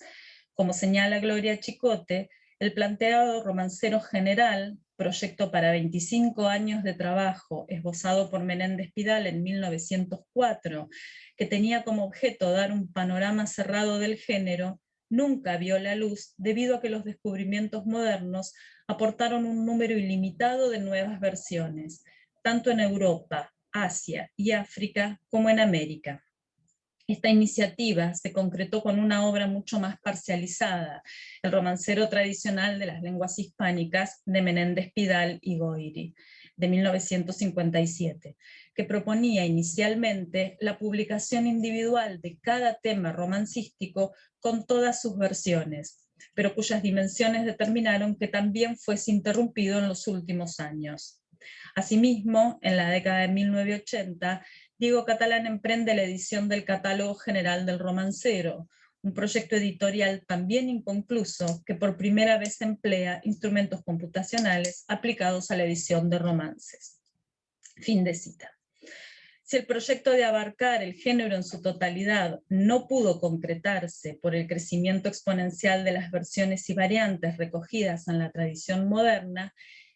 Speaker 4: Como señala Gloria Chicote, el planteado romancero general, proyecto para 25 años de trabajo, esbozado por Menéndez Pidal en 1904, que tenía como objeto dar un panorama cerrado del género, nunca vio la luz debido a que los descubrimientos modernos aportaron un número ilimitado de nuevas versiones, tanto en Europa, Asia y África como en América. Esta iniciativa se concretó con una obra mucho más parcializada, el romancero tradicional de las lenguas hispánicas de Menéndez Pidal y Goiri, de 1957, que proponía inicialmente la publicación individual de cada tema romancístico con todas sus versiones, pero cuyas dimensiones determinaron que también fuese interrumpido en los últimos años. Asimismo, en la década de 1980, Diego Catalán emprende la edición del Catálogo General del Romancero, un proyecto editorial también inconcluso que por primera vez emplea instrumentos computacionales aplicados a la edición de romances. Fin de cita. Si el proyecto de abarcar el género en su totalidad no pudo concretarse por el crecimiento exponencial de las versiones y variantes recogidas en la tradición moderna,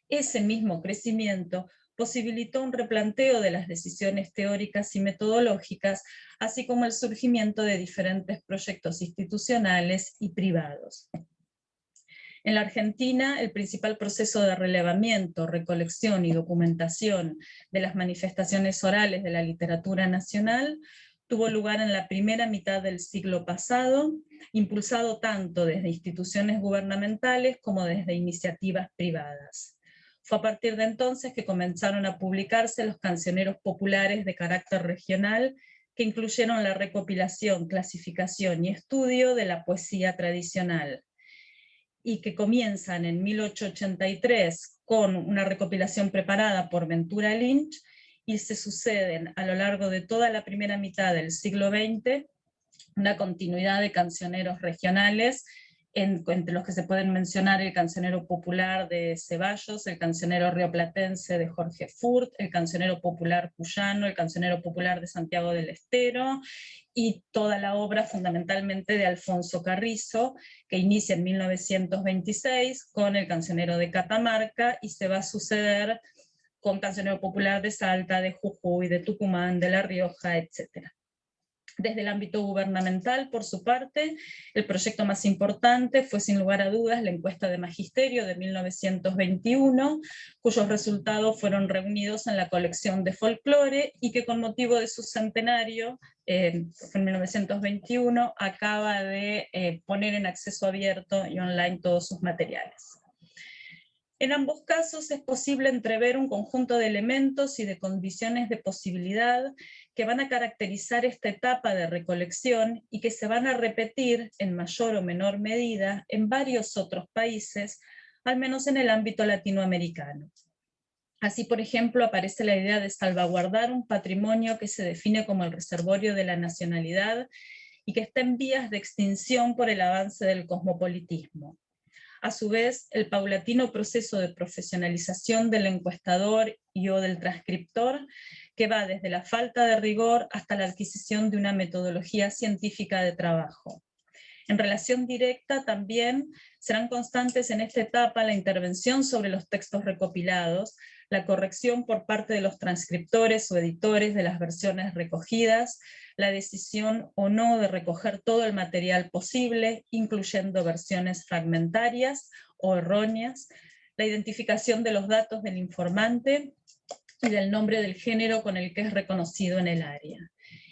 Speaker 4: ese mismo crecimiento posibilitó un replanteo de las decisiones teóricas y metodológicas, así como el surgimiento de diferentes proyectos institucionales y privados. En la Argentina, el principal proceso de relevamiento, recolección y documentación de las manifestaciones orales de la literatura nacional tuvo lugar en la primera mitad del siglo pasado, impulsado tanto desde instituciones gubernamentales como desde iniciativas privadas. Fue a partir de entonces que comenzaron a publicarse los cancioneros populares de carácter regional, que incluyeron la recopilación, clasificación y estudio de la poesía tradicional, y que comienzan en 1883 con una recopilación preparada por Ventura Lynch, y se suceden a lo largo de toda la primera mitad del siglo XX una continuidad de cancioneros regionales entre los que se pueden mencionar el Cancionero Popular de Ceballos, el Cancionero Rioplatense de Jorge Furt, el Cancionero Popular Cuyano, el Cancionero Popular de Santiago del Estero, y toda la obra fundamentalmente de Alfonso Carrizo, que inicia en 1926 con el Cancionero de Catamarca, y se va a suceder con Cancionero Popular de Salta, de Jujuy, de Tucumán, de La Rioja, etc. Desde el ámbito gubernamental, por su parte, el proyecto más importante fue sin lugar a dudas la encuesta de magisterio de 1921, cuyos resultados fueron reunidos en la colección de folclore y que con motivo de su centenario, en 1921, acaba de poner en acceso abierto y online todos sus materiales. En ambos casos es posible entrever un conjunto de elementos y de condiciones de posibilidad que van a caracterizar esta etapa de recolección y que se van a repetir en mayor o menor medida en varios otros países, al menos en el ámbito latinoamericano. Así, por ejemplo, aparece la idea de salvaguardar un patrimonio que se define como el reservorio de la nacionalidad y que está en vías de extinción por el avance del cosmopolitismo. A su vez, el paulatino proceso de profesionalización del encuestador y o del transcriptor, que va desde la falta de rigor hasta la adquisición de una metodología científica de trabajo. En relación directa también serán constantes en esta etapa la intervención sobre los textos recopilados, la corrección por parte de los transcriptores o editores de las versiones recogidas, la decisión o no de recoger todo el material posible, incluyendo versiones fragmentarias o erróneas, la identificación de los datos del informante y del nombre del género con el que es reconocido en el área.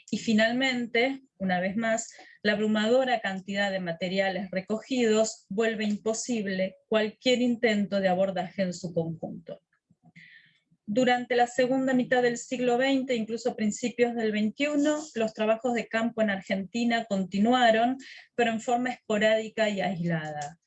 Speaker 4: Y finalmente, una vez más, la abrumadora cantidad de materiales recogidos vuelve imposible cualquier intento de abordaje en su conjunto. Durante la segunda mitad del siglo XX, incluso principios del XXI, los trabajos de campo en Argentina continuaron, pero en forma esporádica y aislada.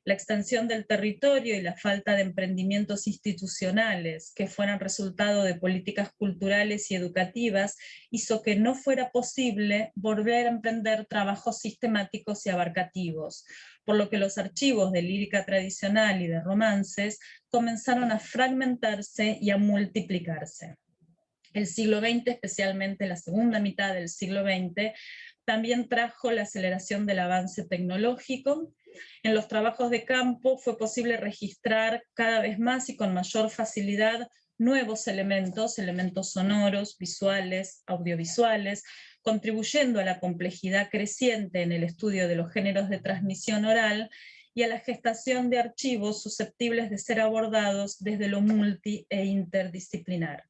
Speaker 4: La extensión del territorio y la falta de emprendimientos institucionales que fueran resultado de políticas culturales y educativas hizo que no fuera posible volver a emprender trabajos sistemáticos y abarcativos, por lo que los archivos de lírica tradicional y de romances comenzaron a fragmentarse y a multiplicarse. El siglo XX, especialmente la segunda mitad del siglo XX, también trajo la aceleración del avance tecnológico. En los trabajos de campo fue posible registrar cada vez más y con mayor facilidad nuevos elementos sonoros, visuales, audiovisuales, contribuyendo a la complejidad creciente en el estudio de los géneros de transmisión oral y a la gestación de archivos susceptibles de ser abordados desde lo multi e interdisciplinar.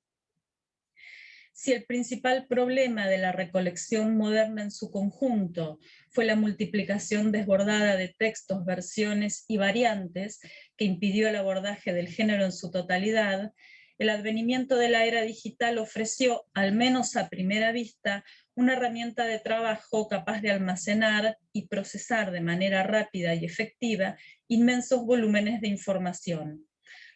Speaker 4: Si el principal problema de la recolección moderna en su conjunto fue la multiplicación desbordada de textos, versiones y variantes que impidió el abordaje del género en su totalidad, el advenimiento de la era digital ofreció, al menos a primera vista, una herramienta de trabajo capaz de almacenar y procesar de manera rápida y efectiva inmensos volúmenes de información.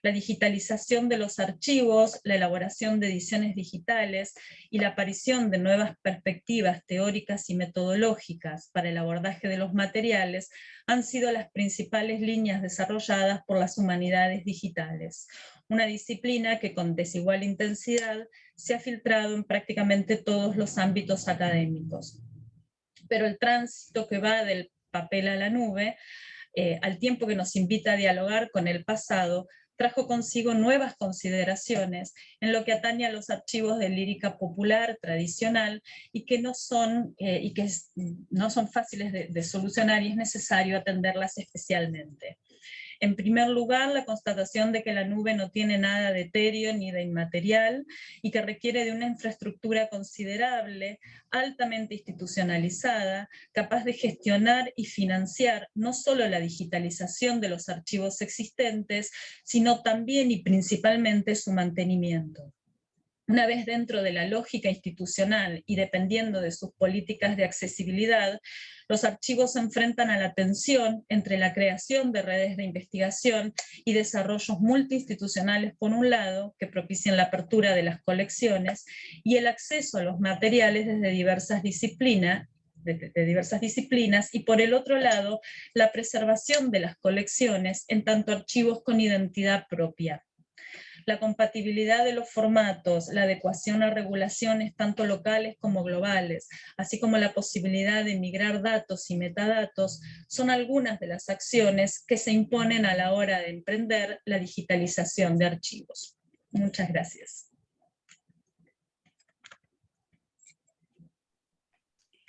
Speaker 4: La digitalización de los archivos, la elaboración de ediciones digitales y la aparición de nuevas perspectivas teóricas y metodológicas para el abordaje de los materiales han sido las principales líneas desarrolladas por las humanidades digitales, una disciplina que con desigual intensidad se ha filtrado en prácticamente todos los ámbitos académicos. Pero el tránsito que va del papel a la nube, al tiempo que nos invita a dialogar con el pasado, trajo consigo nuevas consideraciones en lo que atañe a los archivos de lírica popular tradicional y que no son fáciles de solucionar y es necesario atenderlas especialmente. En primer lugar, la constatación de que la nube no tiene nada de etéreo ni de inmaterial y que requiere de una infraestructura considerable, altamente institucionalizada, capaz de gestionar y financiar no solo la digitalización de los archivos existentes, sino también y principalmente su mantenimiento. Una vez dentro de la lógica institucional y dependiendo de sus políticas de accesibilidad, los archivos se enfrentan a la tensión entre la creación de redes de investigación y desarrollos multiinstitucionales por un lado, que propician la apertura de las colecciones, y el acceso a los materiales desde diversas disciplinas, de diversas disciplinas, y por el otro lado, la preservación de las colecciones en tanto archivos con identidad propia. La compatibilidad de los formatos, la adecuación a regulaciones tanto locales como globales, así como la posibilidad de migrar datos y metadatos, son algunas de las acciones que se imponen a la hora de emprender la digitalización de archivos. Muchas gracias.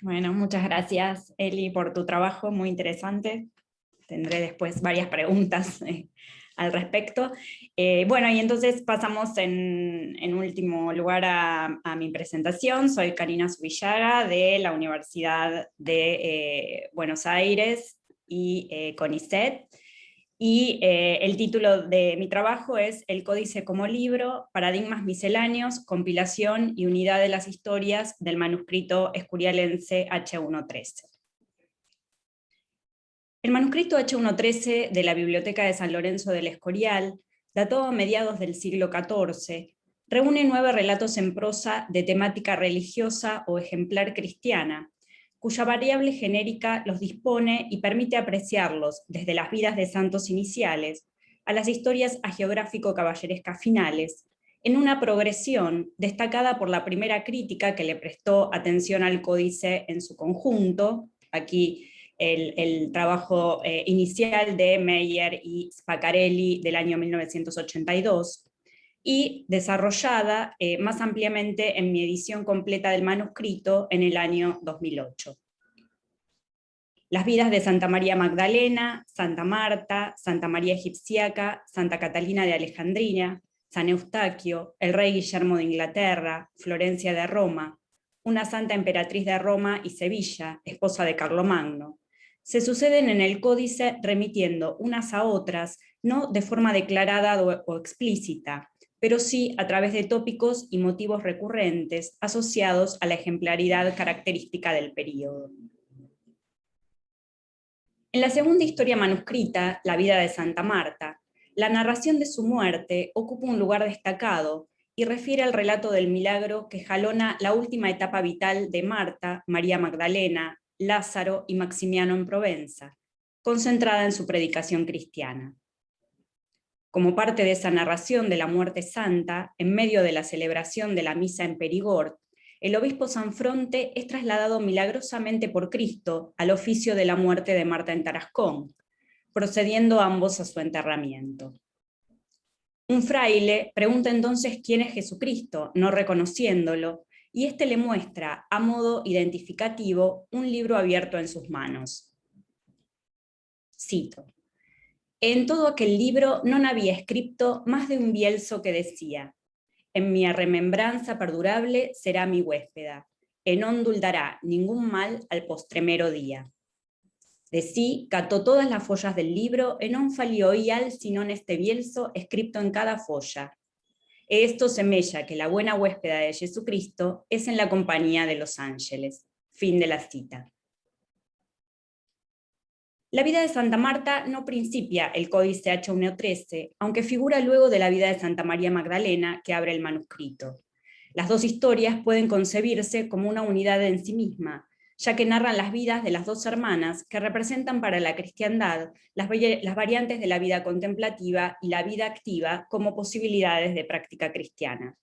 Speaker 1: Bueno, muchas gracias, Eli, por tu trabajo, muy interesante. Tendré después varias preguntas al respecto. Bueno, y entonces pasamos en último lugar a mi presentación. Soy Karina Zubillaga de la Universidad de Buenos Aires y CONICET. Y el título de mi trabajo es El Códice como libro, paradigmas misceláneos, compilación y unidad de las historias del manuscrito escurialense H113. El manuscrito H113 de la Biblioteca de San Lorenzo del Escorial, datado a mediados del siglo XIV, reúne 9 relatos en prosa de temática religiosa o ejemplar cristiana, cuya variable genérica los dispone y permite apreciarlos desde las vidas de santos iniciales a las historias hagiográfico-caballerescas finales, en una progresión destacada por la primera crítica que le prestó atención al códice en su conjunto, aquí el trabajo inicial de Meyer y Spaccarelli del año 1982, y desarrollada más ampliamente en mi edición completa del manuscrito en el año 2008. Las vidas de Santa María Magdalena, Santa Marta, Santa María Egipciaca, Santa Catalina de Alejandría, San Eustaquio, el rey Guillermo de Inglaterra, Florencia de Roma, una santa emperatriz de Roma y Sevilla, esposa de Carlomagno, se suceden en el códice remitiendo unas a otras, no de forma declarada o explícita, pero sí a través de tópicos y motivos recurrentes asociados a la ejemplaridad característica del período. En la segunda historia manuscrita, La vida de Santa Marta, la narración de su muerte ocupa un lugar destacado y refiere al relato del milagro que jalona la última etapa vital de Marta, María Magdalena, Lázaro y Maximiano en Provenza, concentrada en su predicación cristiana. Como parte de esa narración de la muerte santa, en medio de la celebración de la misa en Perigord, el obispo Sanfronte es trasladado milagrosamente por Cristo al oficio de la muerte de Marta en Tarascón, procediendo ambos a su enterramiento. Un fraile pregunta entonces quién es Jesucristo, no reconociéndolo, y éste le muestra, a modo identificativo, un libro abierto en sus manos. Cito: en todo aquel libro no había escrito más de un bielso que decía: en mi remembranza perdurable será mi huéspeda, e non duldará ningún mal al postremero día. De sí cató todas las follas del libro, e non falió ial sino en este bielso escrito en cada folla. Esto semella que la buena huéspeda de Jesucristo es en la compañía de los ángeles. Fin de la cita. La vida de Santa Marta no principia el códice H113, aunque figura luego de la vida de Santa María Magdalena, que abre el manuscrito. Las dos historias pueden concebirse como una unidad en sí misma, ya que narran las vidas de las dos hermanas que representan para la cristiandad las variantes de la vida contemplativa y la vida activa como posibilidades de práctica cristiana.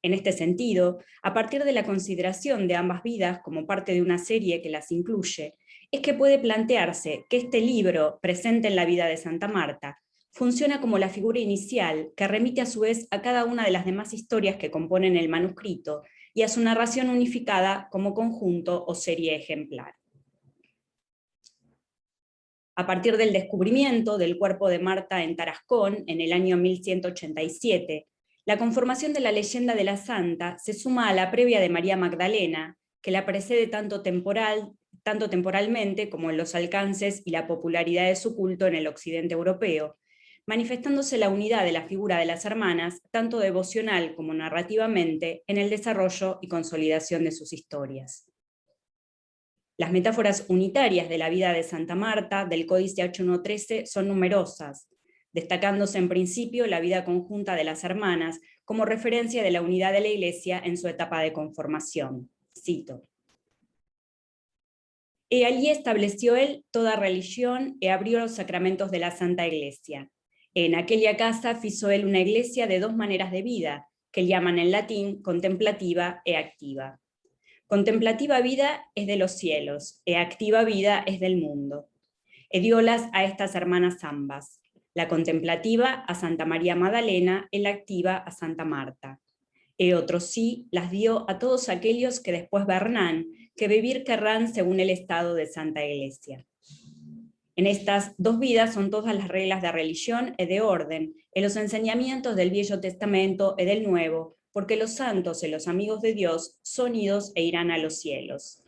Speaker 1: En este sentido, a partir de la consideración de ambas vidas como parte de una serie que las incluye, es que puede plantearse que este libro, presente en la vida de Santa Marta, funciona como la figura inicial que remite a su vez a cada una de las demás historias que componen el manuscrito y a su narración unificada como conjunto o serie ejemplar. A partir del descubrimiento del cuerpo de Marta en Tarascón en el año 1187, la conformación de la leyenda de la santa se suma a la previa de María Magdalena, que la precede tanto temporalmente como en los alcances y la popularidad de su culto en el occidente europeo, manifestándose la unidad de la figura de las hermanas, tanto devocional como narrativamente, en el desarrollo y consolidación de sus historias. Las metáforas unitarias de la vida de Santa Marta del códice H113 son numerosas, destacándose en principio la vida conjunta de las hermanas como referencia de la unidad de la Iglesia en su etapa de conformación. Cito: E allí estableció él toda religión e abrió los sacramentos de la Santa Iglesia. En aquella casa fizo él una iglesia de dos maneras de vida, que llaman en latín contemplativa e activa. Contemplativa vida es de los cielos, e activa vida es del mundo. E diolas a estas hermanas ambas, la contemplativa a Santa María Magdalena, y la activa a Santa Marta. E otros sí las dio a todos aquellos que después verán, que vivir querrán según el estado de Santa Iglesia. En estas dos vidas son todas las reglas de religión y de orden, en los enseñamientos del Viejo Testamento y del Nuevo, porque los santos y los amigos de Dios son idos e irán a los cielos.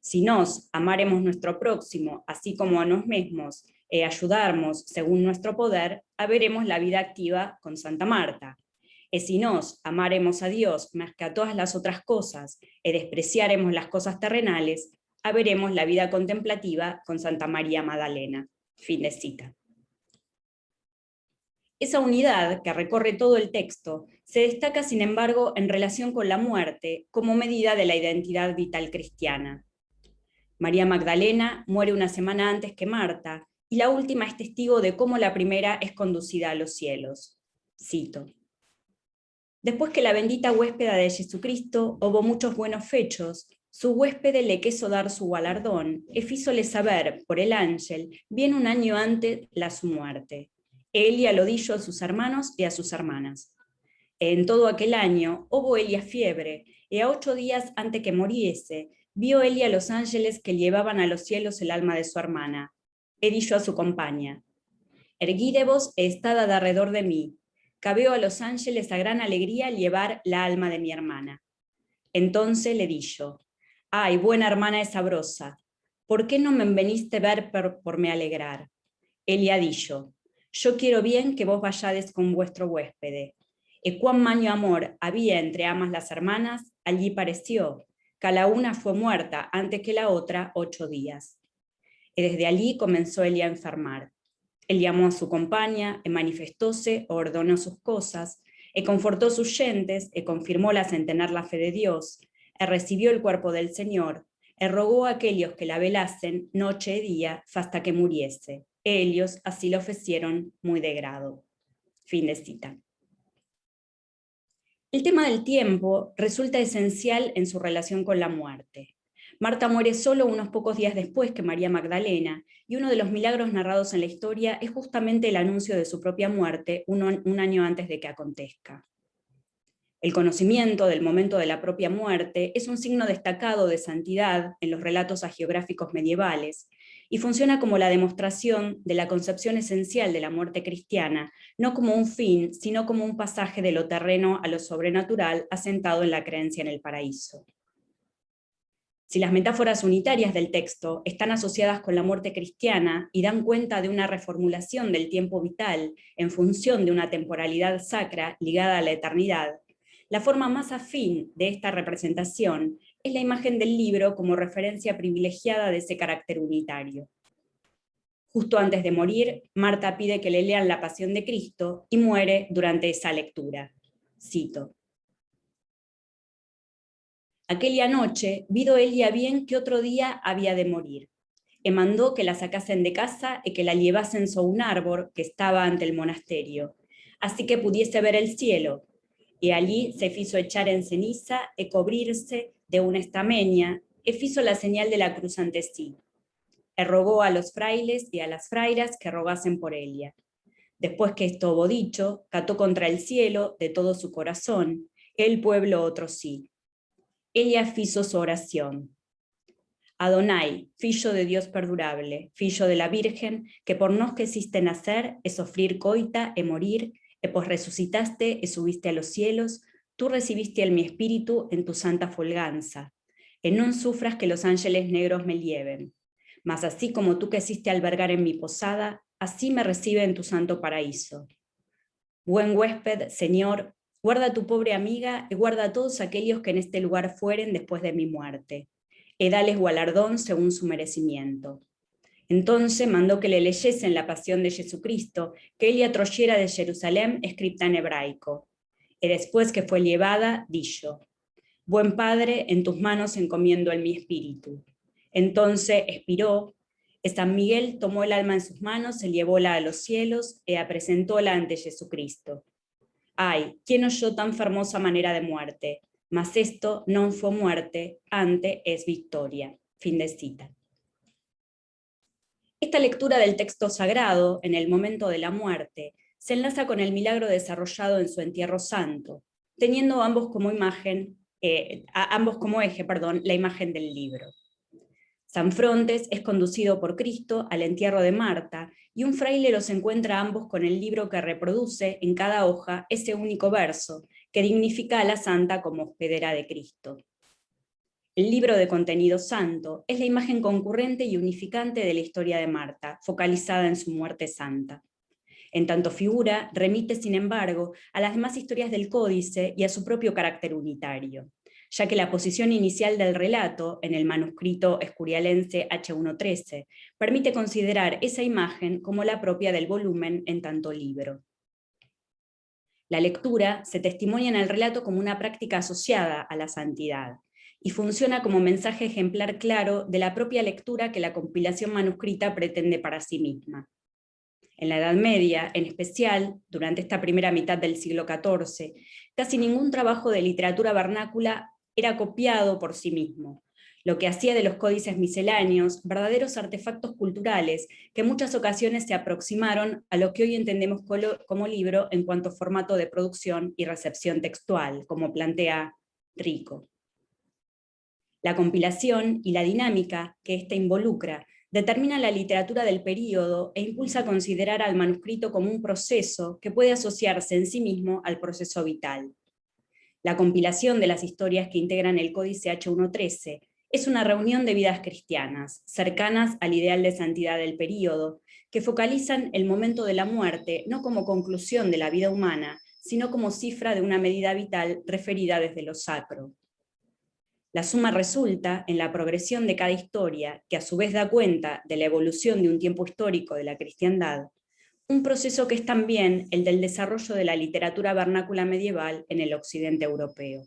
Speaker 1: Si nos amaremos nuestro próximo, así como a nos mismos, e ayudarmos según nuestro poder, haberemos la vida activa con Santa Marta. Y si nos amaremos a Dios más que a todas las otras cosas, y despreciaremos las cosas terrenales, haberemos la vida contemplativa con Santa María Magdalena. Fin de cita. Esa unidad que recorre todo el texto se destaca, sin embargo, en relación con la muerte como medida de la identidad vital cristiana. María Magdalena muere una semana antes que Marta, y la última es testigo de cómo la primera es conducida a los cielos. Cito: después que la bendita huéspeda de Jesucristo hubo muchos buenos fechos, su huéspede le quiso dar su galardón, e fízole saber, por el ángel, bien un año antes la su muerte. Elia lo dijo a sus hermanos y a sus hermanas. En todo aquel año hubo Elia fiebre, y a 8 días antes que muriese, vio Elia a los ángeles que llevaban a los cielos el alma de su hermana. E dijo a su compañía: erguídevos e estad alrededor de mí, que veo a los ángeles a gran alegría llevar la alma de mi hermana. Entonces le dijo: ay, buena hermana y sabrosa, ¿por qué no me veniste ver por me alegrar? Elia dijo: yo quiero bien que vos vayades con vuestro huéspede. Y cuán maño amor había entre ambas las hermanas, allí pareció, que la una fue muerta antes que la otra 8 días. Y desde allí comenzó Elia a enfermar. Él llamó a su compañía, y manifestóse, ordenó sus cosas, y confortó sus gentes, y confirmólas en tener la fe de Dios, y recibió el cuerpo del Señor, y rogó a aquellos que la velasen noche y día, hasta que muriese. Ellos así lo ofrecieron muy de grado. Fin de cita. El tema del tiempo resulta esencial en su relación con la muerte. Marta muere solo unos pocos días después que María Magdalena, y uno de los milagros narrados en la historia es justamente el anuncio de su propia muerte un año antes de que acontezca. El conocimiento del momento de la propia muerte es un signo destacado de santidad en los relatos hagiográficos medievales, y funciona como la demostración de la concepción esencial de la muerte cristiana, no como un fin, sino como un pasaje de lo terreno a lo sobrenatural asentado en la creencia en el paraíso. Si las metáforas unitarias del texto están asociadas con la muerte cristiana y dan cuenta de una reformulación del tiempo vital en función de una temporalidad sacra ligada a la eternidad, la forma más afín de esta representación es la imagen del libro como referencia privilegiada de ese carácter unitario. Justo antes de morir, Marta pide que le lean la Pasión de Cristo y muere durante esa lectura. Cito: aquella noche vido Elia bien que otro día había de morir, e mandó que la sacasen de casa y que la llevasen sobre un árbol que estaba ante el monasterio, así que pudiese ver el cielo, y allí se fizo echar en ceniza e cubrirse de una estameña, e fizo la señal de la cruz ante sí. E rogó a los frailes y a las frairas que rogasen por Elia. Después que esto hubo dicho, cató contra el cielo de todo su corazón, el pueblo otro sí. Ella fizo su oración: Adonai, fillo de Dios perdurable, fillo de la Virgen, que por nos que hiciste nacer, e sofrir coita, e morir, e pues resucitaste, e subiste a los cielos, tú recibiste el mi espíritu en tu santa folganza, e non sufras que los ángeles negros me lleven. Mas así como tú quisiste albergar en mi posada, así me recibe en tu santo paraíso. Buen huésped, Señor, guarda a tu pobre amiga y guarda a todos aquellos que en este lugar fueren después de mi muerte, y dales galardón según su merecimiento. Entonces mandó que le leyesen la pasión de Jesucristo, que ella trojera de Jerusalén escrita en hebraico. Y después que fue llevada, dijo: buen Padre, en tus manos encomiendo el mi espíritu. Entonces expiró, e San Miguel tomó el alma en sus manos, e llevóla a los cielos, e apresentóla ante Jesucristo. Ay, ¿quién oyó tan fermosa manera de muerte? Mas esto non fue muerte, ante es victoria. Fin de cita. Esta lectura del texto sagrado, en el momento de la muerte, se enlaza con el milagro desarrollado en su entierro santo, teniendo ambos como eje, la imagen del libro. San Frontes es conducido por Cristo al entierro de Marta, y un fraile los encuentra a ambos con el libro que reproduce en cada hoja ese único verso, que dignifica a la santa como hospedera de Cristo. El libro de contenido santo es la imagen concurrente y unificante de la historia de Marta, focalizada en su muerte santa. En tanto figura, remite sin embargo a las demás historias del códice y a su propio carácter unitario, ya que la posición inicial del relato, en el manuscrito escurialense H113, permite considerar esa imagen como la propia del volumen en tanto libro. La lectura se testimonia en el relato como una práctica asociada a la santidad, y funciona como mensaje ejemplar claro de la propia lectura que la compilación manuscrita pretende para sí misma. En la Edad Media, en especial, durante esta primera mitad del siglo XIV, casi ningún trabajo de literatura vernácula era copiado por sí mismo, lo que hacía de los códices misceláneos verdaderos artefactos culturales que en muchas ocasiones se aproximaron a lo que hoy entendemos como libro en cuanto a formato de producción y recepción textual, como plantea Rico. La compilación y la dinámica que ésta involucra determina la literatura del período e impulsa a considerar al manuscrito como un proceso que puede asociarse en sí mismo al proceso vital. La compilación de las historias que integran el Códice H113 es una reunión de vidas cristianas, cercanas al ideal de santidad del período, que focalizan el momento de la muerte no como conclusión de la vida humana, sino como cifra de una medida vital referida desde lo sacro. La suma resulta en la progresión de cada historia, que a su vez da cuenta de la evolución de un tiempo histórico de la cristiandad, un proceso que es también el del desarrollo de la literatura vernácula medieval en el occidente europeo.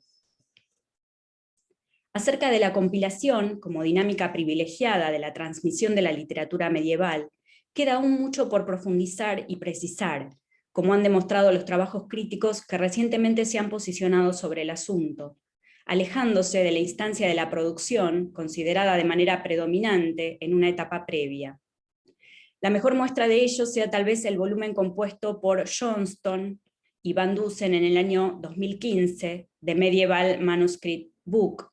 Speaker 1: Acerca de la compilación, como dinámica privilegiada de la transmisión de la literatura medieval, queda aún mucho por profundizar y precisar, como han demostrado los trabajos críticos que recientemente se han posicionado sobre el asunto, alejándose de la instancia de la producción, considerada de manera predominante en una etapa previa. La mejor muestra de ello sea tal vez el volumen compuesto por Johnston y Van Dusen en el año 2015, de Medieval Manuscript Book,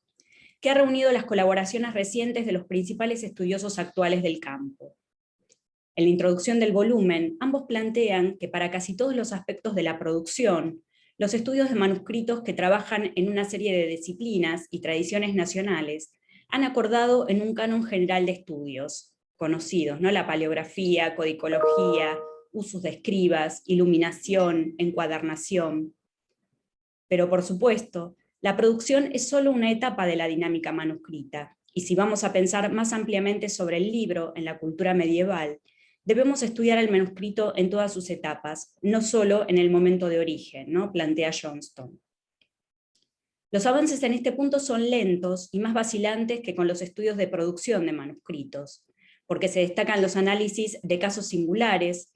Speaker 1: que ha reunido las colaboraciones recientes de los principales estudiosos actuales del campo. En la introducción del volumen, ambos plantean que para casi todos los aspectos de la producción, los estudios de manuscritos que trabajan en una serie de disciplinas y tradiciones nacionales han acordado en un canon general de estudios conocidos, ¿no? La paleografía, codicología, usos de escribas, iluminación, encuadernación. Pero por supuesto, la producción es solo una etapa de la dinámica manuscrita, y si vamos a pensar más ampliamente sobre el libro en la cultura medieval, debemos estudiar el manuscrito en todas sus etapas, no solo en el momento de origen, ¿no? Plantea Johnston. Los avances en este punto son lentos y más vacilantes que con los estudios de producción de manuscritos, porque se destacan los análisis de casos singulares,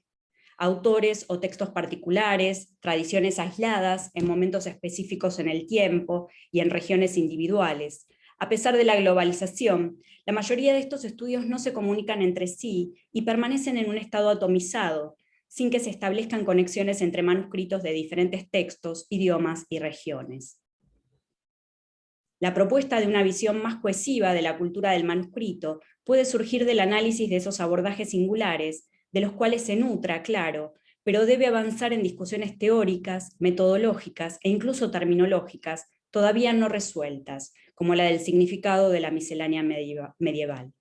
Speaker 1: autores o textos particulares, tradiciones aisladas en momentos específicos en el tiempo y en regiones individuales. A pesar de la globalización, la mayoría de estos estudios no se comunican entre sí y permanecen en un estado atomizado, sin que se establezcan conexiones entre manuscritos de diferentes textos, idiomas y regiones. La propuesta de una visión más cohesiva de la cultura del manuscrito puede surgir del análisis de esos abordajes singulares, de los cuales se nutra, claro, pero debe avanzar en discusiones teóricas, metodológicas e incluso terminológicas, todavía no resueltas, como la del significado de la miscelánea medieval.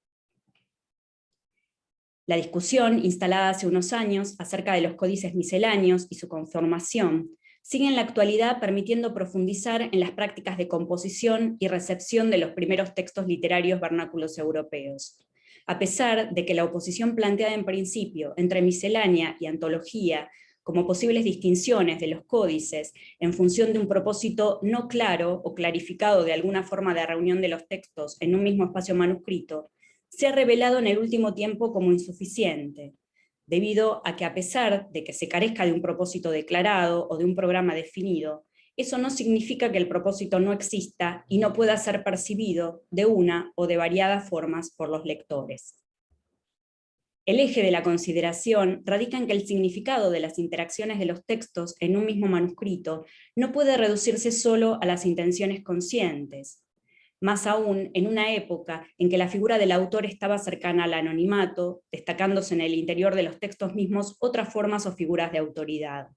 Speaker 1: La discusión, instalada hace unos años, acerca de los códices misceláneos y su conformación, sigue en la actualidad permitiendo profundizar en las prácticas de composición y recepción de los primeros textos literarios vernáculos europeos. A pesar de que la oposición planteada en principio entre miscelánea y antología como posibles distinciones de los códices en función de un propósito no claro o clarificado de alguna forma de reunión de los textos en un mismo espacio manuscrito, se ha revelado en el último tiempo como insuficiente, debido a que a pesar de que se carezca de un propósito declarado o de un programa definido, eso no significa que el propósito no exista y no pueda ser percibido de una o de variadas formas por los lectores. El eje de la consideración radica en que el significado de las interacciones de los textos en un mismo manuscrito no puede reducirse solo a las intenciones conscientes, más aún en una época en que la figura del autor estaba cercana al anonimato, destacándose en el interior de los textos mismos otras formas o figuras de autoridad.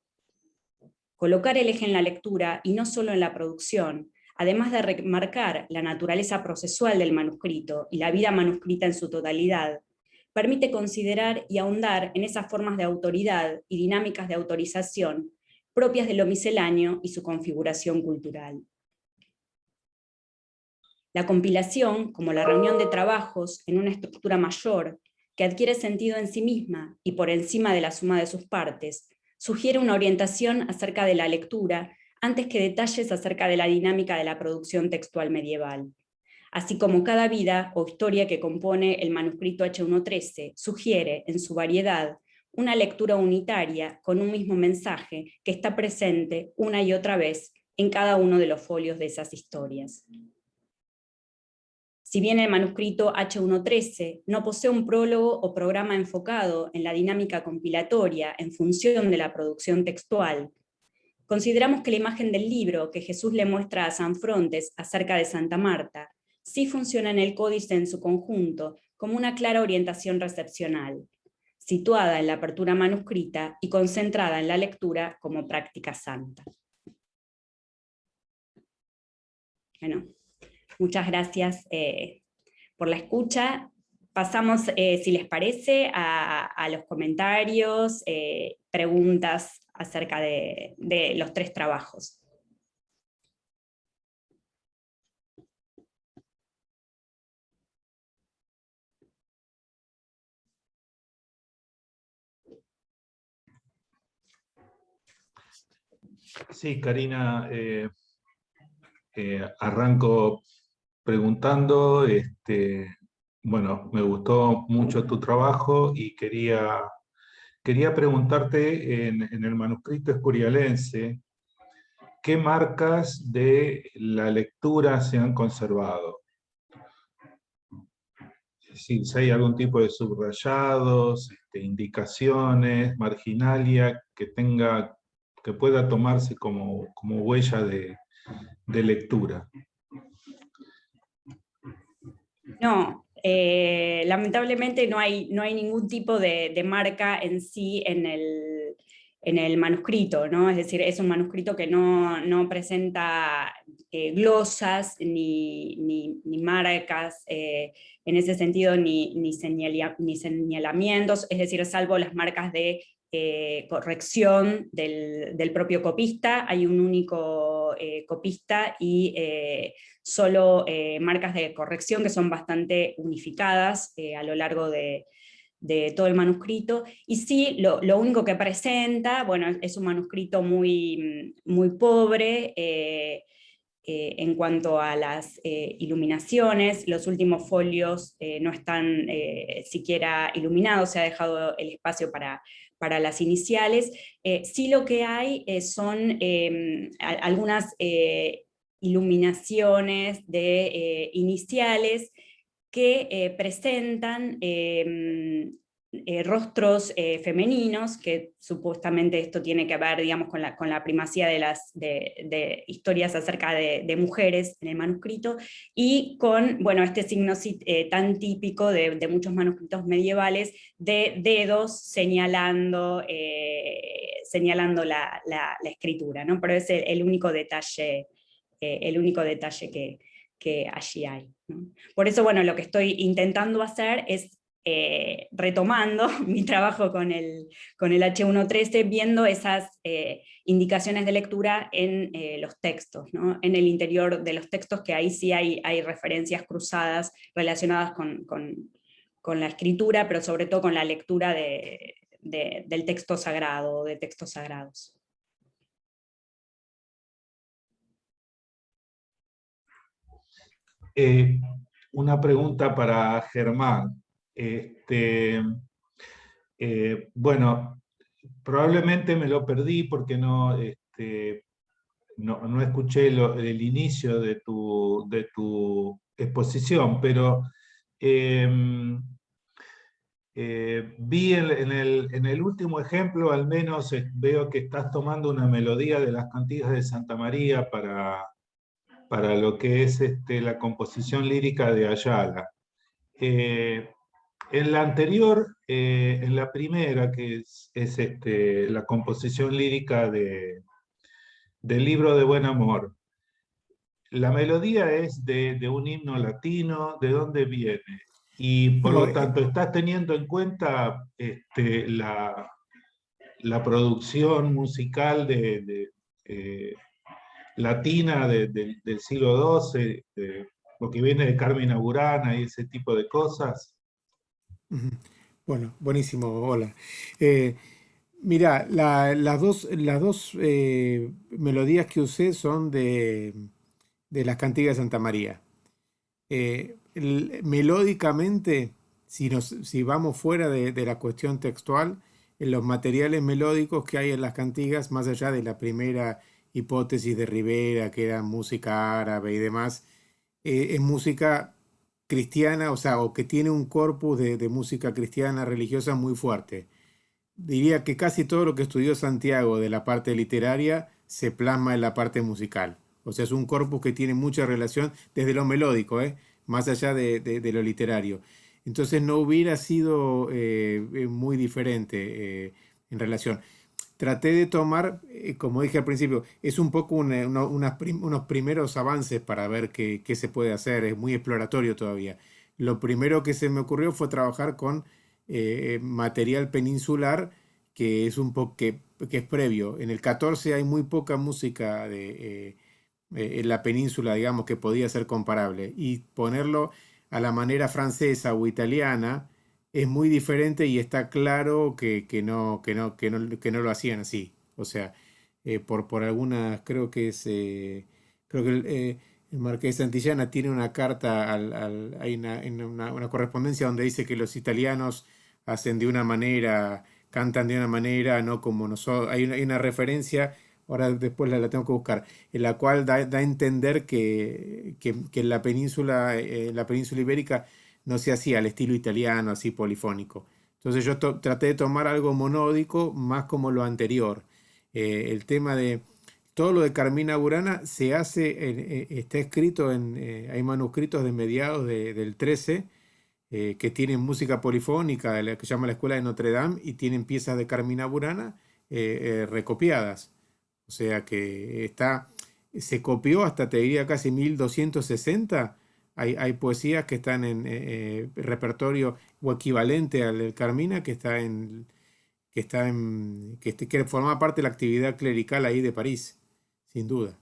Speaker 1: Colocar el eje en la lectura y no solo en la producción, además de remarcar la naturaleza procesual del manuscrito y la vida manuscrita en su totalidad, permite considerar y ahondar en esas formas de autoridad y dinámicas de autorización propias de lo misceláneo y su configuración cultural. La compilación, como la reunión de trabajos en una estructura mayor, que adquiere sentido en sí misma y por encima de la suma de sus partes, sugiere una orientación acerca de la lectura antes que detalles acerca de la dinámica de la producción textual medieval. Así como cada vida o historia que compone el manuscrito H113 sugiere, en su variedad, una lectura unitaria con un mismo mensaje que está presente una y otra vez en cada uno de los folios de esas historias. Si bien el manuscrito H113 no posee un prólogo o programa enfocado en la dinámica compilatoria en función de la producción textual, consideramos que la imagen del libro que Jesús le muestra a San Frontes acerca de Santa Marta sí funciona en el códice en su conjunto como una clara orientación recepcional, situada en la apertura manuscrita y concentrada en la lectura como práctica santa. Bueno, muchas gracias por la escucha. Pasamos, si les parece, a los comentarios, preguntas acerca de los tres trabajos.
Speaker 5: Sí, Karina, arranco preguntando, bueno, me gustó mucho tu trabajo y quería preguntarte en el manuscrito escurialense, ¿qué marcas de la lectura se han conservado? Es decir, si hay algún tipo de subrayados, indicaciones, marginalia que pueda tomarse como huella de lectura.
Speaker 1: No, lamentablemente no hay ningún tipo de marca en sí en el manuscrito, ¿no? Es decir, es un manuscrito que no presenta glosas ni marcas en ese sentido, ni señalamientos, es decir, salvo las marcas de corrección del propio copista. Hay un único copista y solo marcas de corrección que son bastante unificadas a lo largo de todo el manuscrito, y sí, lo único que presenta, bueno, es un manuscrito muy pobre en cuanto a las iluminaciones. Los últimos folios no están siquiera iluminados, se ha dejado el espacio para las iniciales. Sí, lo que hay son algunas iluminaciones de iniciales que presentan rostros femeninos, que supuestamente esto tiene que ver, digamos, con la primacía de historias acerca de mujeres en el manuscrito, y con, bueno, este signo tan típico de muchos manuscritos medievales, de dedos señalando la escritura, ¿no? Pero es el único detalle que allí hay, ¿no? Por eso, bueno, lo que estoy intentando hacer es, retomando mi trabajo con el H113, viendo esas indicaciones de lectura en los textos, ¿no? En el interior de los textos, que ahí sí hay referencias cruzadas relacionadas con la escritura, pero sobre todo con la lectura del texto sagrado, de textos sagrados.
Speaker 5: una pregunta para Germán. Bueno, probablemente me lo perdí porque no escuché el inicio de tu exposición, pero em, vi en el último ejemplo, al menos veo que estás tomando una melodía de las cantigas de Santa María para lo que es la composición lírica de Ayala. Eh, en la anterior, en la primera, que es la composición lírica del libro de Buen Amor, la melodía es de un himno latino. ¿De dónde viene? Y por
Speaker 3: No,
Speaker 5: lo tanto, ¿estás teniendo en cuenta la producción musical eh, latina del siglo XII, lo que viene de Carmina Burana y ese tipo de cosas?
Speaker 3: ujú. Bueno, buenísimo, hola. Eh, Mira, las dos melodías que usé son de las cantigas de Santa María. Melódicamente, si vamos fuera de la cuestión textual, en los materiales melódicos que hay en las cantigas, más allá de la primera hipótesis de Rivera, que era música árabe y demás, es música cristiana, o sea, o que tiene un corpus de música cristiana religiosa muy fuerte. Diría que casi todo lo que estudió Santiago de la parte literaria se plasma en la parte musical. O sea, es un corpus que tiene mucha relación desde lo melódico, más allá de lo literario. Entonces no hubiera sido muy diferente en relación. Traté de tomar, como dije al principio, es un poco unos primeros avances para ver qué se puede hacer, es muy exploratorio todavía. Lo primero que se me ocurrió fue trabajar con material peninsular que es que es previo. En el 14 hay muy poca música en la península, digamos, que podía ser comparable. Y ponerlo a la manera francesa o italiana es muy diferente y está claro que no lo hacían así. O sea, por algunas, creo que el Marqués de Santillana tiene una carta, hay una correspondencia donde dice que los italianos hacen de una manera, cantan de una manera, no como nosotros. Hay una referencia, ahora después la tengo que buscar, en la cual da a entender que en la península ibérica no se hacía al estilo italiano, así polifónico. Entonces yo traté de tomar algo monódico, más como lo anterior. El tema de todo lo de Carmina Burana se hace, está escrito hay manuscritos de mediados del 13 que tienen música polifónica, de la que se llama la Escuela de Notre Dame, y tienen piezas de Carmina Burana recopiadas. O sea que se copió hasta, te diría, casi 1260. Hay poesías que están en repertorio o equivalente al del Carmina, que forma parte de la actividad clerical ahí de París, sin duda.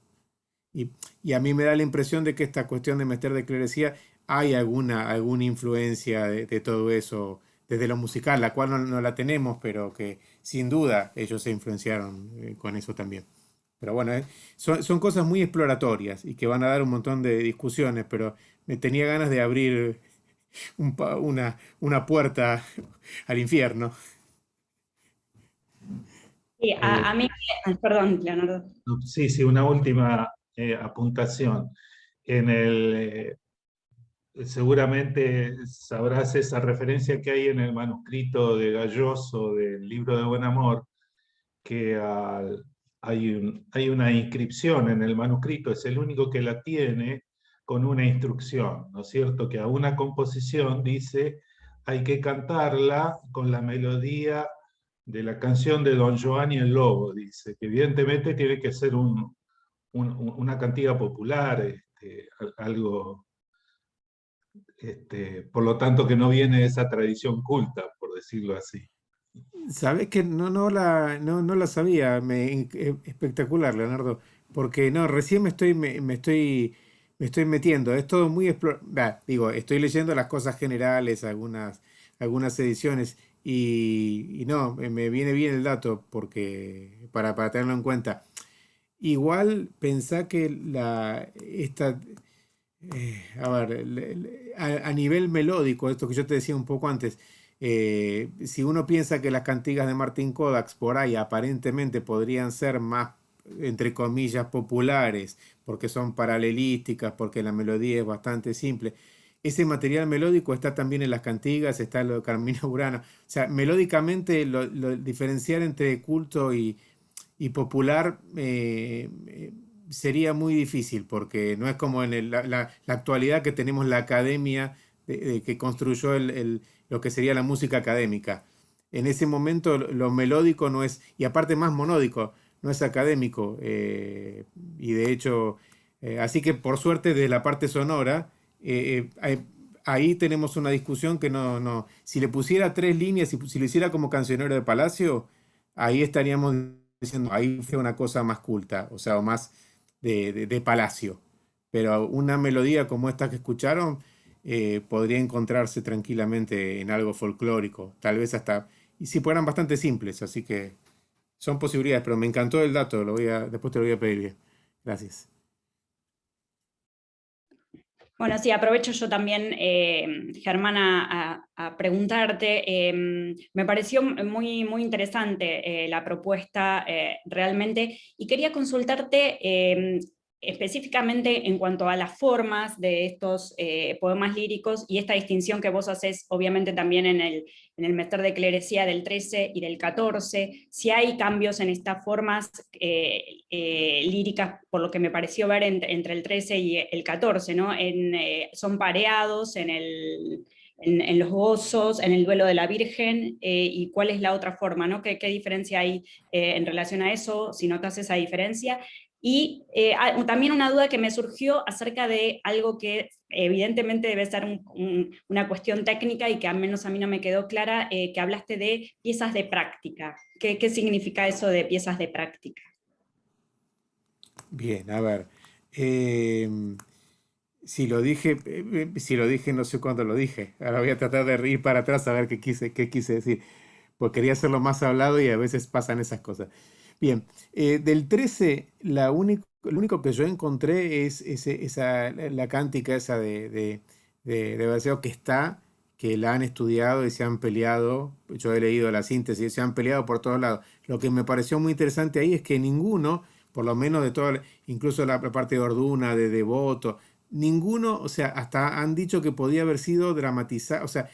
Speaker 3: Y a mí me da la impresión de que esta cuestión de meter de clerecía hay alguna influencia de todo eso desde lo musical, la cual no la tenemos, pero que sin duda ellos se influenciaron con eso también. Pero bueno, son cosas muy exploratorias y que van a dar un montón de discusiones, pero me tenía ganas de abrir una puerta al infierno.
Speaker 1: Sí,
Speaker 5: Eh,
Speaker 1: a mí, perdón, Leonardo.
Speaker 5: sí, sí, una última apuntación. En seguramente sabrás esa referencia que hay en el manuscrito de Galloso del libro de Buen Amor, que hay una inscripción en el manuscrito, es el único que la tiene, con una instrucción, ¿no es cierto? Que a una composición dice, hay que cantarla con la melodía de la canción de Don Giovanni el Lobo, dice, que evidentemente tiene que ser una cantiga popular, algo, por lo tanto que no viene de esa tradición culta, por decirlo así.
Speaker 3: Sabes que no la sabía, espectacular, Leonardo, porque no, recién me estoy metiendo, es todo muy digo, estoy leyendo las cosas generales, algunas ediciones, y no, me viene bien el dato, porque para tenerlo en cuenta. Igual pensá que A ver, a nivel melódico, esto que yo te decía un poco antes, si uno piensa que las cantigas de Martin Kodax por ahí aparentemente podrían ser más, entre comillas, populares, porque son paralelísticas, porque la melodía es bastante simple, ese material melódico está también en las cantigas, está lo de Carmina Burana. O sea, melódicamente diferenciar entre culto y popular sería muy difícil porque no es como en la actualidad que tenemos la academia que construyó lo que sería la música académica. En ese momento lo melódico no es, y aparte más monódico, no es académico. Y de hecho, así que por suerte de la parte sonora, ahí tenemos una discusión que no, si le pusiera tres líneas, si lo hiciera como cancionero de Palacio, ahí estaríamos diciendo, ahí fue una cosa más culta, o sea, o más de palacio. Pero una melodía como esta que escucharon podría encontrarse tranquilamente en algo folclórico, tal vez hasta, y si fueran bastante simples, así que son posibilidades, pero me encantó el dato, después te lo voy a pedir bien. Gracias.
Speaker 1: Bueno, sí, aprovecho yo también, Germán, a preguntarte. Me pareció muy, muy interesante la propuesta realmente, y quería consultarte específicamente en cuanto a las formas de estos poemas líricos y esta distinción que vos haces, obviamente también en el Mester de Clerecía del 13 y del 14, si hay cambios en estas formas líricas, por lo que me pareció ver entre el 13 y el 14, ¿no? Son pareados en los gozos, en el duelo de la Virgen, y cuál es la otra forma, ¿no? ¿Qué diferencia hay en relación a eso, si notas esa diferencia? Y también una duda que me surgió acerca de algo que evidentemente debe ser una cuestión técnica y que al menos a mí no me quedó clara, que hablaste de piezas de práctica. ¿Qué significa eso de piezas de práctica?
Speaker 3: Bien, a ver. Si lo dije, no sé cuándo lo dije. Ahora voy a tratar de ir para atrás a ver qué quise decir. Pues quería hacerlo más hablado y a veces pasan esas cosas. Bien, del 13, lo único que yo encontré es la cántica esa de Berceo que la han estudiado y se han peleado. Yo he leído la síntesis, se han peleado por todos lados. Lo que me pareció muy interesante ahí es que ninguno, por lo menos de todo, incluso la parte de Orduna, de Devoto, ninguno, o sea, hasta han dicho que podía haber sido dramatizado, o sea,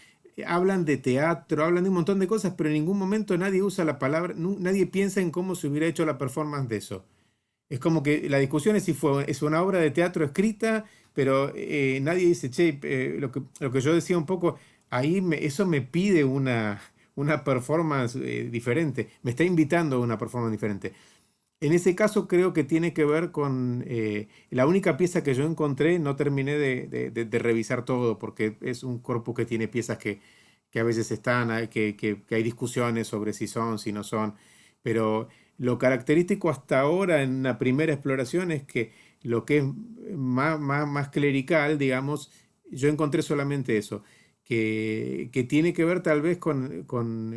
Speaker 3: hablan de teatro, hablan de un montón de cosas, pero en ningún momento nadie usa la palabra, nadie piensa en cómo se hubiera hecho la performance de eso. Es como que la discusión es si es una obra de teatro escrita, pero nadie dice, che, lo que yo decía un poco, eso me pide una performance diferente, me está invitando a una performance diferente. En ese caso creo que tiene que ver con la única pieza que yo encontré, no terminé de revisar todo porque es un corpus que tiene piezas que a veces están, que hay discusiones sobre si son, si no son, pero lo característico hasta ahora en la primera exploración es que lo que es más clerical, digamos, yo encontré solamente eso, que tiene que ver tal vez con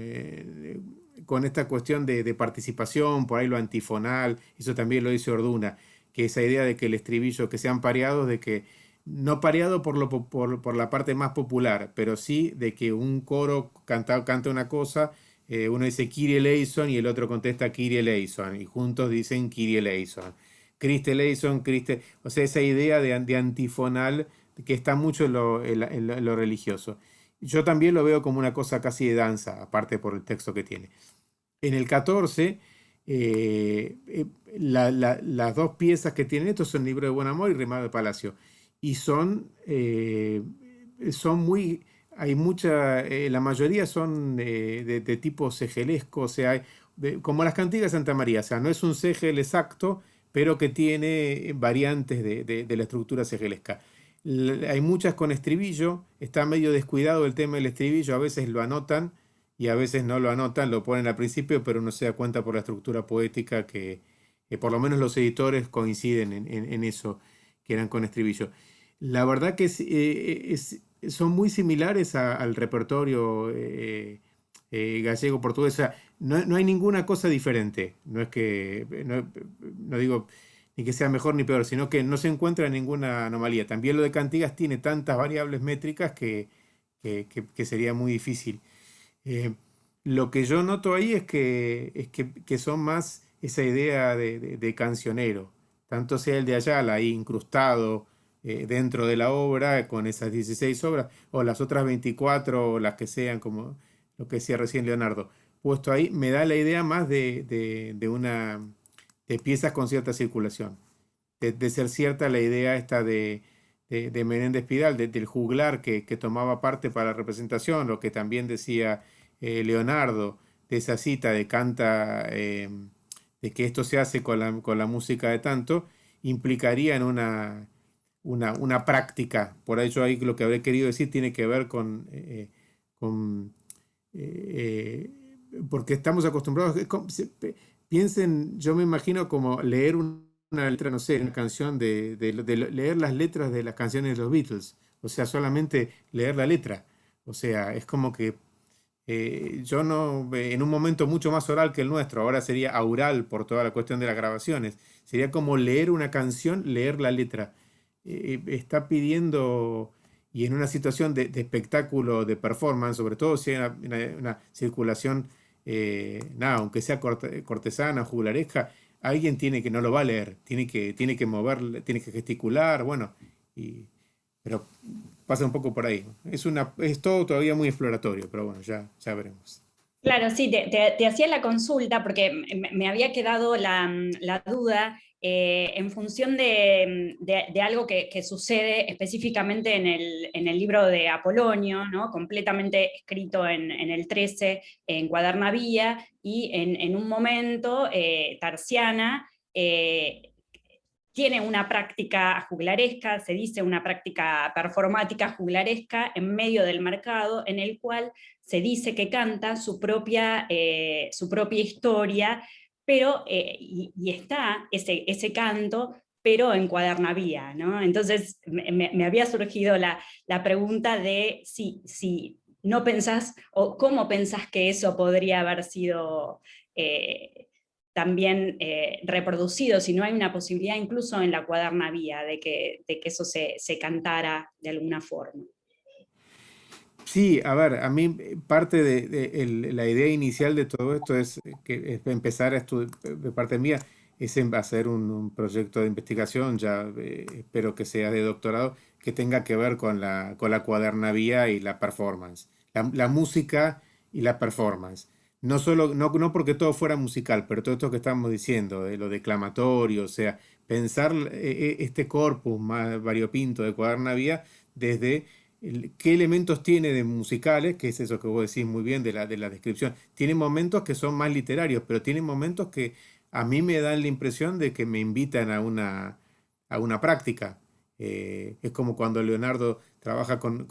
Speaker 3: esta cuestión de participación, por ahí lo antifonal, eso también lo dice Orduna, que esa idea de que el estribillo, que sean pareados, de que no pareado por la parte más popular, pero sí de que un coro canta una cosa, uno dice Kyrie eleison y el otro contesta Kyrie eleison, y juntos dicen Kyrie eleison. Christe eleison, Christe, o sea, esa idea de antifonal que está mucho en lo religioso. Yo también lo veo como una cosa casi de danza, aparte por el texto que tiene. En el 14, las dos piezas que tienen esto son Libro de Buen Amor y Rimado de Palacio. Y son muy, hay mucha, la mayoría son de tipo segelesco, o sea, como las cantigas de Santa María, o sea, no es un segel exacto, pero que tiene variantes de la estructura segelesca. Hay muchas con estribillo, está medio descuidado el tema del estribillo, a veces lo anotan y a veces no lo anotan, lo ponen al principio, pero uno se da cuenta por la estructura poética que por lo menos los editores coinciden en eso, que eran con estribillo. La verdad que son muy similares al repertorio gallego-portugués. O sea, no hay ninguna cosa diferente. No es que, no digo, ni que sea mejor ni peor, sino que no se encuentra ninguna anomalía. También lo de Cantigas tiene tantas variables métricas que sería muy difícil. Eh, lo que yo noto ahí que son más esa idea de cancionero, tanto sea el de Ayala ahí incrustado dentro de la obra con esas 16 obras, o las otras 24 o las que sean, como lo que decía recién Leonardo, puesto ahí, me da la idea más de piezas con cierta circulación, de ser cierta la idea esta de Menéndez Pidal, del juglar que tomaba parte para la representación, lo que también decía Leonardo, de esa cita de canta, de que esto se hace con la música de tanto, implicaría en una práctica. Por ello ahí lo que habré querido decir tiene que ver con porque estamos acostumbrados, piensen, yo me imagino como leer una letra, no sé, una canción leer las letras de las canciones de los Beatles, o sea, solamente leer la letra, o sea, es como que yo no, en un momento mucho más oral que el nuestro, ahora sería aural por toda la cuestión de las grabaciones, sería como leer una canción, leer la letra. Está pidiendo, y en una situación de espectáculo, de performance, sobre todo si hay una circulación, nada, aunque sea cortesana, juglaresca, alguien tiene que, no lo va a leer, tiene que mover, tiene que gesticular, bueno, pero pasa un poco por ahí. Es todo todavía muy exploratorio, pero bueno, ya veremos.
Speaker 1: Claro, sí, te hacía la consulta porque me había quedado la duda en función de algo que sucede específicamente en el libro de Apolonio, ¿no? Completamente escrito en el 13, en Cuadernavía, y en un momento Tarsiana tiene una práctica juglaresca, se dice una práctica performática juglaresca en medio del mercado, en el cual se dice que canta su propia historia, pero, y está ese canto, pero en Cuadernavía, ¿no? Entonces me había surgido la pregunta de si no pensás, o cómo pensás que eso podría haber sido también reproducido, si no hay una posibilidad incluso en la Cuadernavía de que eso se cantara de alguna forma.
Speaker 3: Sí, a ver, a mí parte la idea inicial de todo esto es empezar a estudiar, de parte mía, es hacer un proyecto de investigación, ya espero que sea de doctorado, que tenga que ver con la cuadernavía y la performance, la música y la performance. No solo, no porque todo fuera musical, pero todo esto que estamos diciendo, de lo declamatorio, o sea, pensar este corpus más variopinto de cuadernavía desde qué elementos tiene de musicales, que es eso que vos decís muy bien de la descripción. Tiene momentos que son más literarios, pero tiene momentos que a mí me dan la impresión de que me invitan a una práctica. Es como cuando Leonardo trabaja con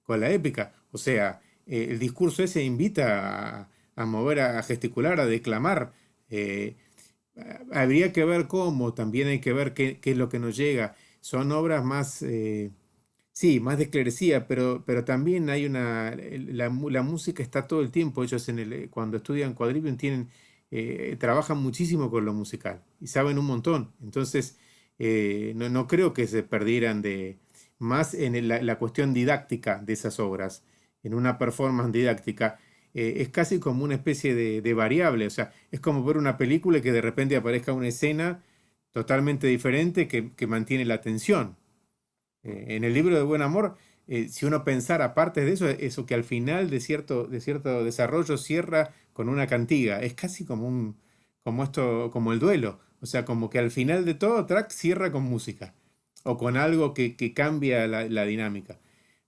Speaker 3: la épica. O sea, el discurso ese invita a mover, a gesticular, a declamar. Eh, Habría que ver cómo, también hay que ver qué es lo que nos llega. Son obras más, sí, más de esclarecida, pero también hay la música está todo el tiempo. Ellos cuando estudian Quadrivium trabajan muchísimo con lo musical y saben un montón. Entonces, no creo que se perdieran más en la cuestión didáctica de esas obras, en una performance didáctica. Es casi como una especie de variable, o sea, es como ver una película y que de repente aparezca una escena totalmente diferente que mantiene la atención. En el libro de Buen Amor, si uno pensara aparte de eso, eso que al final de cierto desarrollo cierra con una cantiga, es casi como el duelo, o sea, como que al final de todo track cierra con música o con algo que cambia la dinámica.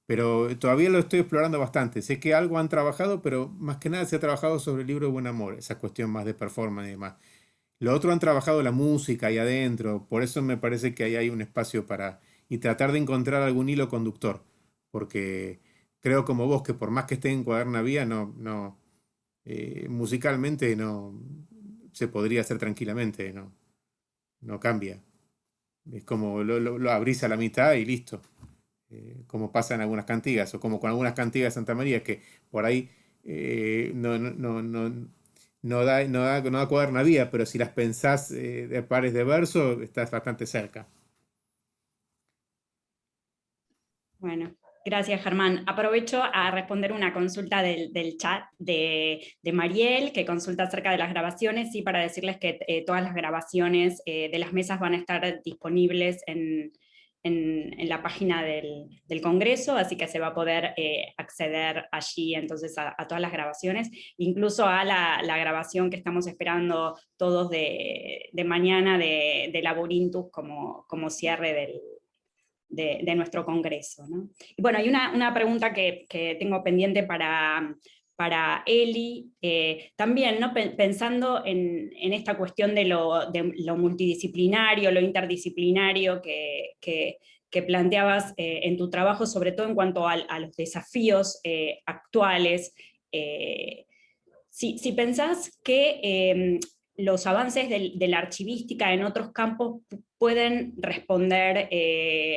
Speaker 3: Pero todavía lo estoy explorando bastante. Sé que algo han trabajado, pero más que nada se ha trabajado sobre el libro de Buen Amor, esa cuestión más de performance y demás. Lo otro han trabajado la música ahí adentro, por eso me parece que ahí hay un espacio y tratar de encontrar algún hilo conductor, porque creo como vos que por más que esté en Cuadernavía, musicalmente no se podría hacer tranquilamente, no cambia. Es como lo abrís a la mitad y listo. Como pasa en algunas cantigas, o como con algunas cantigas de Santa María, que por ahí no no da cuadernadía, pero si las pensás de pares de verso, estás bastante cerca.
Speaker 1: Bueno, gracias Germán. Aprovecho a responder una consulta del chat de Mariel, que consulta acerca de las grabaciones, y para decirles que todas las grabaciones de las mesas van a estar disponibles en la página del Congreso, así que se va a poder acceder allí entonces a todas las grabaciones, incluso a la grabación que estamos esperando todos de mañana de Labyrinthus como cierre de nuestro Congreso, ¿no? Y bueno, hay una pregunta que tengo pendiente para Eli, también, ¿no? Pensando en esta cuestión de lo multidisciplinario, lo interdisciplinario que planteabas en tu trabajo, sobre todo en cuanto a los desafíos actuales. Si pensás que los avances de la archivística en otros campos pueden responder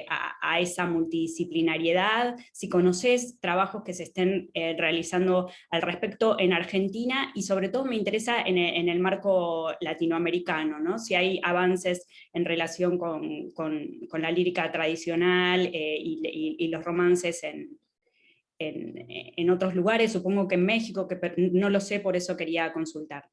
Speaker 1: a esa multidisciplinariedad, si conocés trabajos que se estén realizando al respecto en Argentina, y sobre todo me interesa en el marco latinoamericano, ¿no? Si hay avances en relación con la lírica tradicional y los romances en otros lugares, supongo que en México, que no lo sé, por eso quería consultar.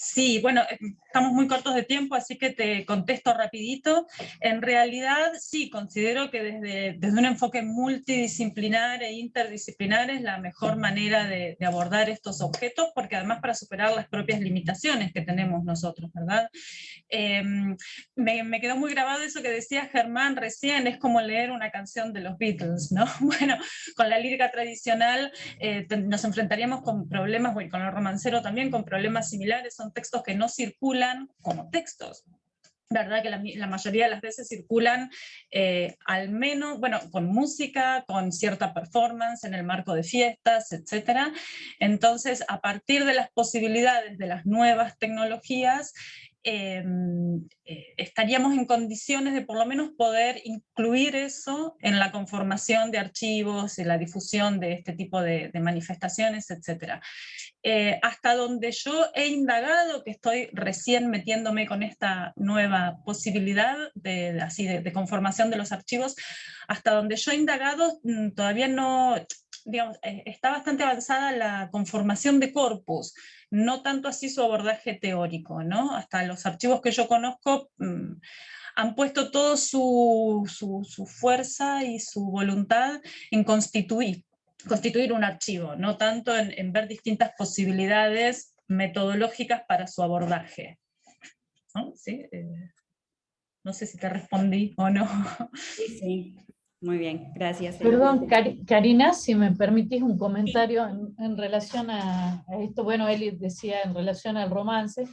Speaker 4: Sí, bueno, estamos muy cortos de tiempo, así que te contesto rapidito. En realidad, sí, considero que desde un enfoque multidisciplinar e interdisciplinar es la mejor manera de abordar estos objetos, porque además para superar las propias limitaciones que tenemos nosotros, ¿verdad? Me quedó muy grabado eso que decía Germán recién, es como leer una canción de los Beatles, ¿no? Bueno, con la lírica tradicional nos enfrentaríamos con problemas, y con el romancero también, con problemas similares, son textos que no circulan como textos. La verdad que la mayoría de las veces circulan al menos, bueno, con música, con cierta performance en el marco de fiestas, etc. Entonces, a partir de las posibilidades de las nuevas tecnologías, estaríamos en condiciones de por lo menos poder incluir eso en la conformación de archivos y la difusión de este tipo de manifestaciones, etc. Hasta donde yo he indagado, que estoy recién metiéndome con esta nueva posibilidad de conformación de los archivos, hasta donde yo he indagado todavía no, digamos, está bastante avanzada la conformación de corpus, no tanto así su abordaje teórico, ¿no? Hasta los archivos que yo conozco han puesto toda su fuerza y su voluntad en constituir un archivo, no tanto en ver distintas posibilidades metodológicas para su abordaje. ¿No? ¿Sí? No sé si te respondí o no.
Speaker 1: Sí, sí. Muy bien, gracias.
Speaker 6: Perdón, Karina, si me permitís un comentario en relación a esto. Bueno, Eli decía en relación al romance,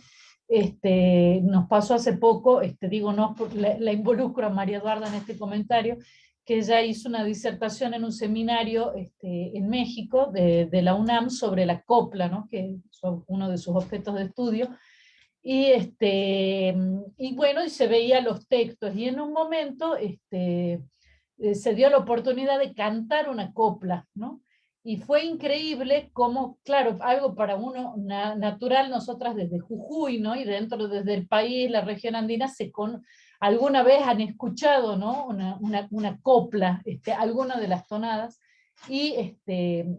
Speaker 6: nos pasó hace poco, digo, no, la involucro a María Eduarda en este comentario, que ella hizo una disertación en un seminario en México de la UNAM sobre la copla, ¿no? Que es uno de sus objetos de estudio. Y bueno, y se veía los textos, y en un momento se dio la oportunidad de cantar una copla, ¿no? Y fue increíble cómo, claro, algo para uno natural, nosotras desde Jujuy, ¿no? Y dentro desde el país, la región andina, alguna vez han escuchado, ¿no? Una copla, alguna de las tonadas, y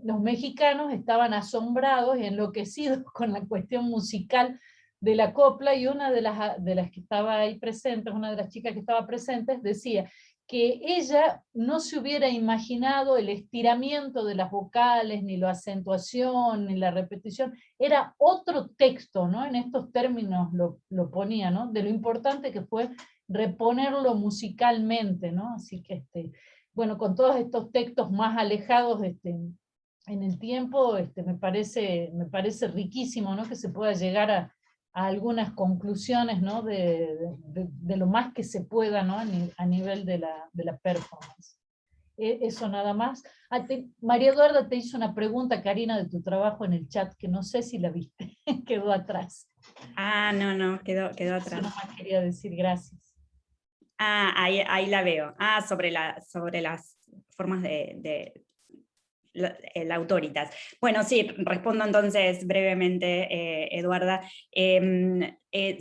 Speaker 6: los mexicanos estaban asombrados y enloquecidos con la cuestión musical de la copla, y una de las que estaba ahí presentes, una de las chicas que estaba presentes, decía que ella no se hubiera imaginado el estiramiento de las vocales, ni la acentuación, ni la repetición, era otro texto, ¿no? En estos términos lo ponía, ¿no? De lo importante que fue reponerlo musicalmente, ¿no? Así que, bueno, con todos estos textos más alejados en el tiempo, me parece riquísimo, ¿no? Que se pueda llegar a algunas conclusiones, ¿no? de lo más que se pueda, ¿no? a nivel de la performance. Eso nada más. María Eduarda te hizo una pregunta, Karina, de tu trabajo en el chat, que no sé si la viste, quedó atrás.
Speaker 1: Ah, no, quedó atrás.
Speaker 6: Eso nomás quería decir, gracias.
Speaker 1: Ah, ahí la veo. Ah, sobre las formas de el autoritas. Bueno, sí, respondo entonces brevemente, Eduarda.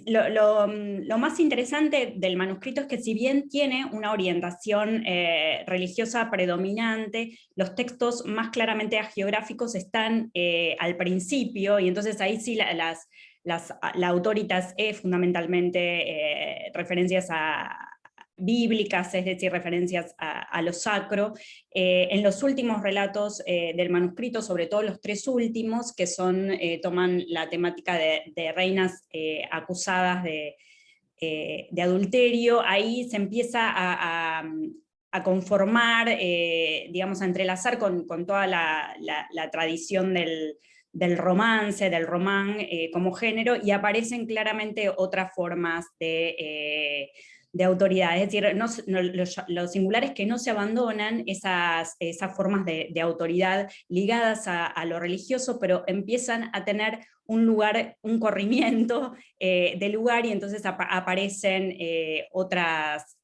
Speaker 1: Lo más interesante del manuscrito es que si bien tiene una orientación religiosa predominante, los textos más claramente hagiográficos están al principio, y entonces ahí sí la autoritas es fundamentalmente referencias bíblicas, es decir, referencias a lo sacro. En los últimos relatos del manuscrito, sobre todo los 3 últimos, que toman la temática de reinas acusadas de adulterio, ahí se empieza a conformar, digamos, a entrelazar con toda la tradición del romance, del román como género, y aparecen claramente otras formas de autoridad. Es decir, los singulares que no se abandonan, esas formas de autoridad ligadas a lo religioso, pero empiezan a tener un lugar, un corrimiento de lugar, y entonces aparecen otras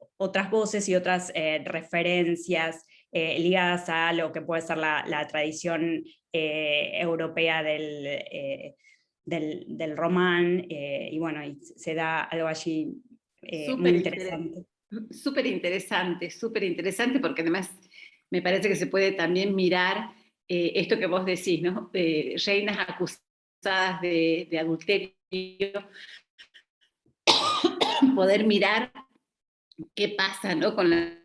Speaker 1: voces y otras referencias ligadas a lo que puede ser la tradición europea del román, y bueno, y se da algo allí muy interesante.
Speaker 7: Súper interesante, porque además me parece que se puede también mirar esto que vos decís, ¿no? Reinas acusadas de adulterio, poder mirar qué pasa, ¿no?, con las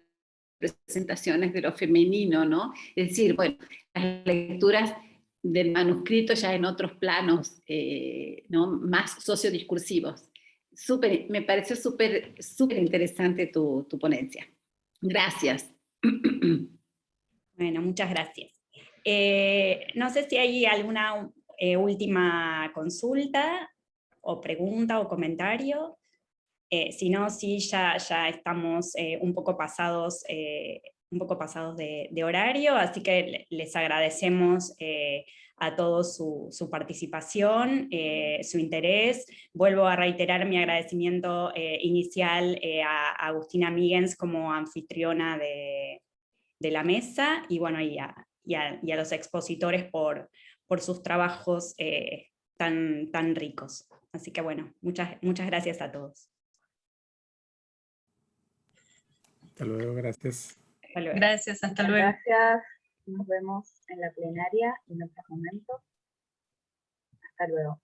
Speaker 7: presentaciones de lo femenino, ¿no? Es decir, bueno, las lecturas del manuscrito ya en otros planos, ¿no?, más sociodiscursivos. Me pareció súper interesante tu ponencia. Gracias.
Speaker 1: Bueno, muchas gracias. No sé si hay alguna última consulta, o pregunta, o comentario. Si no, sí, ya estamos un poco pasados de horario, así que les agradecemos a todos su participación, su interés. Vuelvo a reiterar mi agradecimiento inicial a Agustina Migens como anfitriona de la mesa, y bueno, y a los expositores por sus trabajos tan ricos. Así que bueno, muchas gracias a todos.
Speaker 3: Hasta luego, gracias.
Speaker 1: Hasta luego.
Speaker 4: Gracias, hasta luego.
Speaker 8: Gracias. Nos vemos en la plenaria y en otros momentos. Hasta luego.